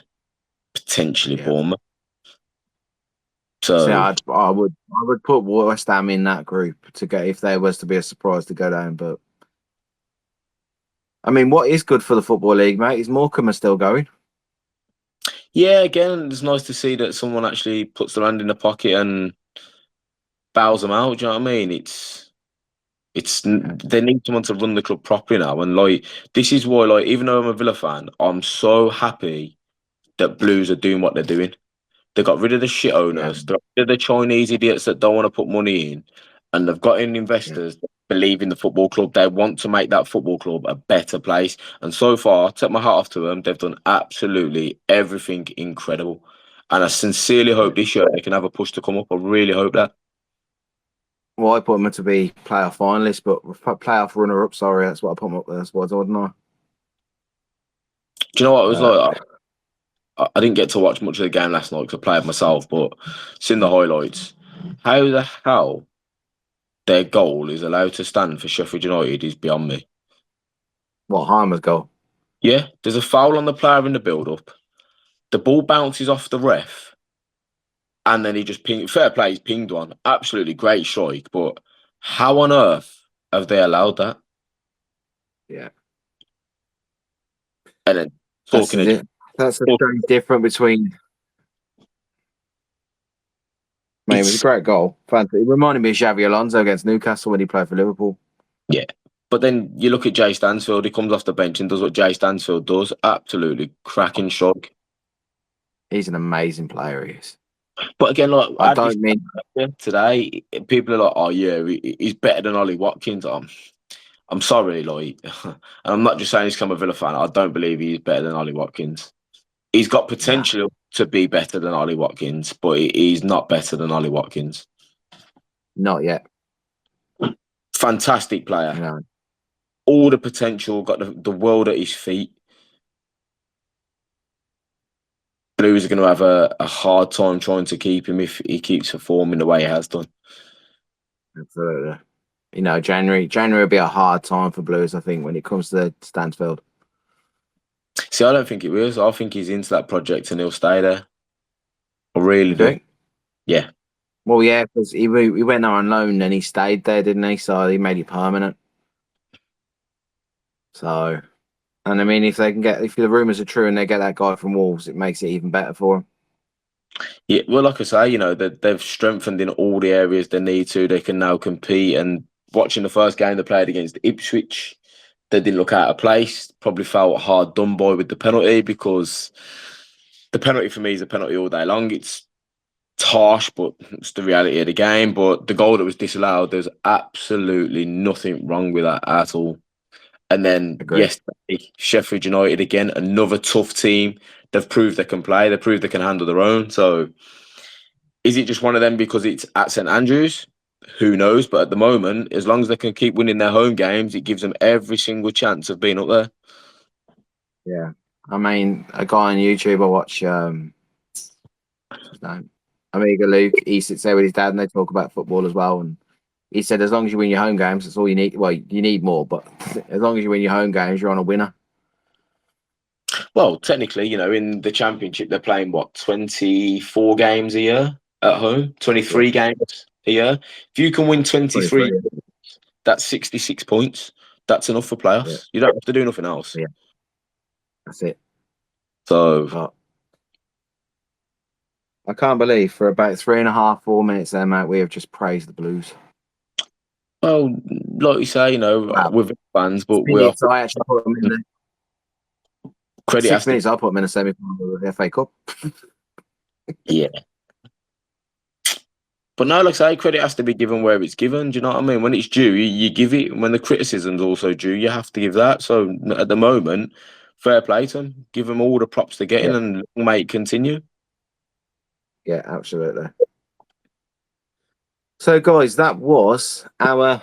potentially Bournemouth. So I would put West Ham in that group to get if there was to be a surprise to go down. But I mean, what is good for the Football League, mate, is Morecambe are still going. yeah, again, it's nice to see that someone actually puts their hand in the pocket and bows them out. Do you know what I mean? They need someone to run the club properly now, and like this is why, like, even though I'm a Villa fan, I'm so happy that Blues are doing what they're doing. They got rid of the shit owners. They got rid of the Chinese idiots that don't want to put money in, and they've got in investors that believe in the football club. They want to make that football club a better place, and so far, take my hat off to them. They've done absolutely everything incredible, and I sincerely hope this year they can have a push to come up. I really hope that. Well, I put them to be playoff finalists, but playoff runner-up. Sorry, that's what I put them up there. That's what I wasn't I? Do you know what it was like? I didn't get to watch much of the game last night because I played myself, but seeing the highlights, how the hell their goal is allowed to stand for Sheffield United is beyond me. What, Heimer's goal? Yeah, there's a foul on the player in the build-up. The ball bounces off the ref, and then he just pinged. Fair play, he's pinged one. Absolutely great strike, but how on earth have they allowed that? Yeah. And then that's the strange difference between. Man, it was a great goal. It reminded me of Xavi Alonso against Newcastle when he played for Liverpool. Yeah. But then you look at Jay Stansfield, he comes off the bench and does what Jay Stansfield does. Absolutely cracking strike. He's an amazing player, he is. But again, like I don't mean today, people are like, "Oh yeah, he's better than Ollie Watkins." I'm sorry, like, and I'm not just saying this because I'm a Villa fan. I don't believe he's better than Ollie Watkins. He's got potential to be better than Ollie Watkins, but he's not better than Ollie Watkins. Not yet. Fantastic player. No. All the potential, got the world at his feet. Blues are going to have a hard time trying to keep him if he keeps performing the way he has done. Absolutely. You know, January will be a hard time for Blues, I think, when it comes to Stansfield. See, I don't think it will. I think he's into that project and he'll stay there. I really do. Yeah. Well, yeah, because he went there on loan and he stayed there, didn't he? So he made it permanent. So, and I mean, if the rumours are true and they get that guy from Wolves, it makes it even better for them. Yeah, well, like I say, they've strengthened in all the areas they need to. They can now compete. And watching the first game they played against Ipswich, they didn't look out of place. Probably felt hard done by with the penalty, because the penalty for me is a penalty all day long. It's harsh, but it's the reality of the game. But the goal that was disallowed, there's absolutely nothing wrong with that at all. And then Agree. yesterday, Sheffield United again, another tough team. They've proved they can play. They've proved they can handle their own. So is it just one of them because it's at St Andrews? Who knows? But at the moment, as long as they can keep winning their home games, it gives them every single chance of being up there. Yeah. I mean, a guy on YouTube I watch, what's his name? Amiga Luke, he sits there with his dad and they talk about football as well. And he said, as long as you win your home games, that's all you need. Well, you need more, but as long as you win your home games, you're on a winner. Well, technically, in the Championship, they're playing, 24 games a year at home, 23 Yeah. games a year. If you can win 23, 23. that's 66 points. That's enough for Yeah. playoffs. You don't have to do nothing else. Yeah. That's it. So, But I can't believe for about 3.5, 4 minutes there, mate, we have just praised the Blues. well, like you say, Wow. we're fans, but we are 6 minutes, I actually put them in the credit has 6 to. minutes, I put them in a semi-final of the FA Cup. Yeah. But no, like I say, credit has to be given where it's given. Do you know what I mean? When it's due, you give it. When the criticism's also due, you have to give that. So at the moment, fair play to them. Give them all the props they're getting Yeah. and make it continue. Yeah, absolutely. So, guys, that was our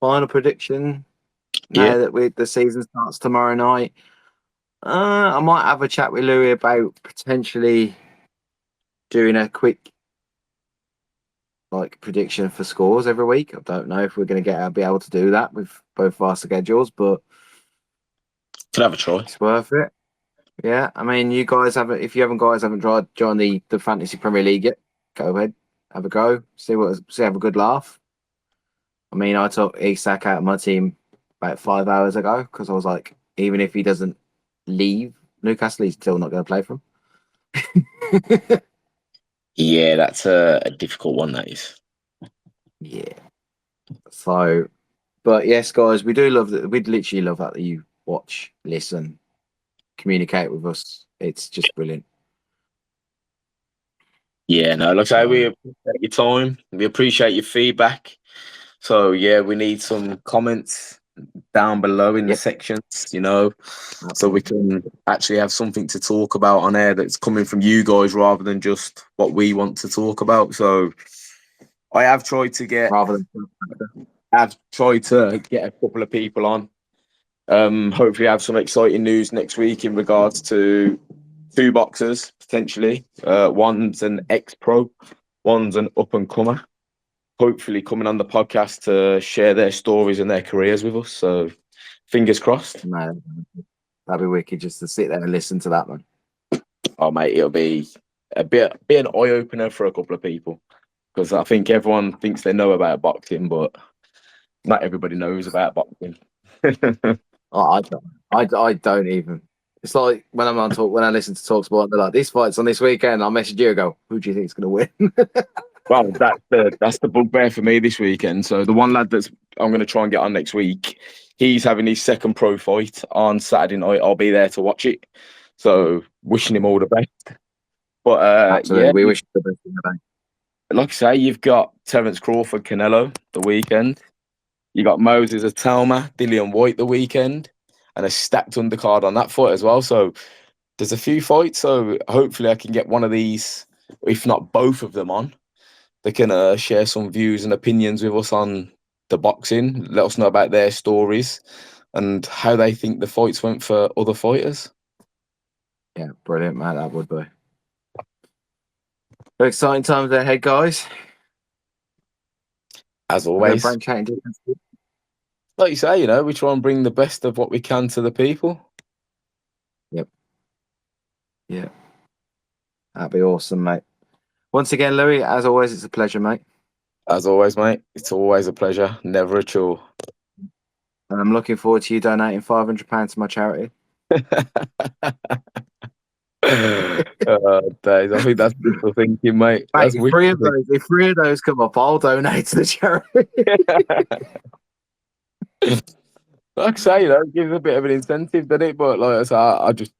final prediction. Yeah. Now that the season starts tomorrow night, I might have a chat with Louis about potentially doing a quick prediction for scores every week. I don't know if we're going to be able to do that with both our schedules, but Could have a try. it's worth it. Yeah, I mean, you guys haven't. If you haven't tried join the Fantasy Premier League yet, go ahead, have a go, have a good laugh. I mean, I took Isak out of my team about 5 hours ago because I was like, even if he doesn't leave Newcastle, he's still not going to play for him. Yeah, that's a difficult one, that is. Yeah. So, but yes, guys, we do love that. We'd literally love that you watch, listen, communicate with us. It's just brilliant. Yeah, no, like I say, we appreciate your time. We appreciate your feedback. So, yeah, we need some comments down below in the Yep. sections, so we can actually have something to talk about on air that's coming from you guys rather than just what we want to talk about. So I have tried to get a couple of people on. Hopefully have some exciting news next week in regards to two boxers potentially. One's an ex-pro, one's an up-and-comer. Hopefully coming on the podcast to share their stories and their careers with us. So fingers crossed. No, that'd be wicked just to sit there and listen to that, man. Oh, mate, it'll be an eye opener for a couple of people, because I think everyone thinks they know about boxing, but not everybody knows about boxing. I don't even. It's like when when I listen to Talksport, they're like, "This fight's on this weekend." I'll message you and go, "Who do you think's going to win?" Well, that's the bugbear for me this weekend. So the one lad I'm going to try and get on next week, he's having his second pro fight on Saturday night. I'll be there to watch it. So wishing him all the best. But Absolutely, yeah, we wish you the best in the day. like I say, you've got Terence Crawford, Canelo the weekend. You got Moses Atalma, Dillian White the weekend, and a stacked undercard on that fight as well. So there's a few fights. So hopefully I can get one of these, if not both of them, on. They can share some views and opinions with us on the boxing. Let us know about their stories and how they think the fights went for other fighters. Yeah, brilliant, man. That would be. Very exciting times ahead, guys. As We're going to always, branch out into like you say, we try and bring the best of what we can to the people. Yep. Yeah. That'd be awesome, mate. Once again, Louis, as always, it's a pleasure, mate. As always, mate, it's always a pleasure, never a chore. And I'm looking forward to you donating £500 to my charity. Days. I think that's wishful thinking, mate. Mate, That's wishful if three of those come up, I'll donate to the charity. Like I say, it gives a bit of an incentive, doesn't it? But like I say, I just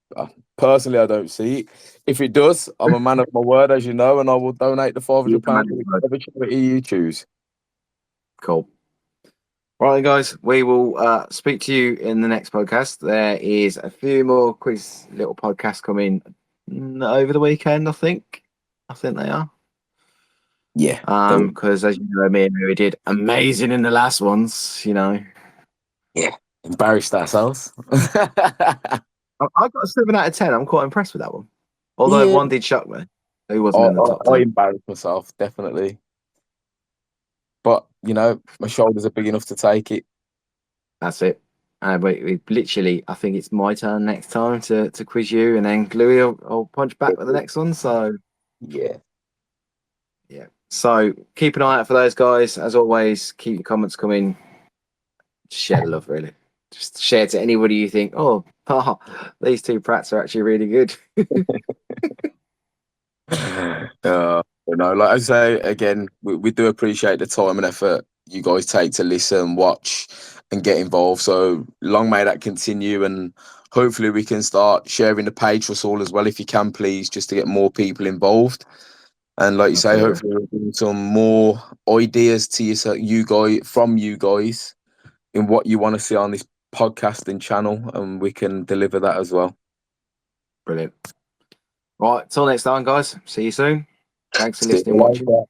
personally, I don't see it. If it does, I'm a man of my word, as you know, and I will donate the £500 to whichever charity you choose. Cool. Right, guys, we will speak to you in the next podcast. There is a few more quiz little podcasts coming over the weekend, I think. I think they are. Yeah. Because as you know, me and we did amazing in the last ones, you know. Yeah. Embarrassed ourselves. I got a 7 out of 10. I'm quite impressed with that one. Although one did shock me. He wasn't in the top 10. I embarrassed myself, definitely. But, you know, my shoulders are big enough to take it. That's it. We literally, I think it's my turn next time to quiz you, and then Louis will punch back with the next one. So, yeah. So keep an eye out for those guys. As always, keep your comments coming. Share the love, really. Just share to anybody you think, these two prats are actually really good. Like I say, again, we do appreciate the time and effort you guys take to listen, watch, and get involved. So long may that continue, and hopefully we can start sharing the page for us all as well, if you can, please, just to get more people involved. And like you say, hopefully we'll bring some more ideas to you guys in what you want to see on this podcasting channel, and we can deliver that as well. Brilliant. Right, till next time, guys. See you soon. Thanks for listening and watching.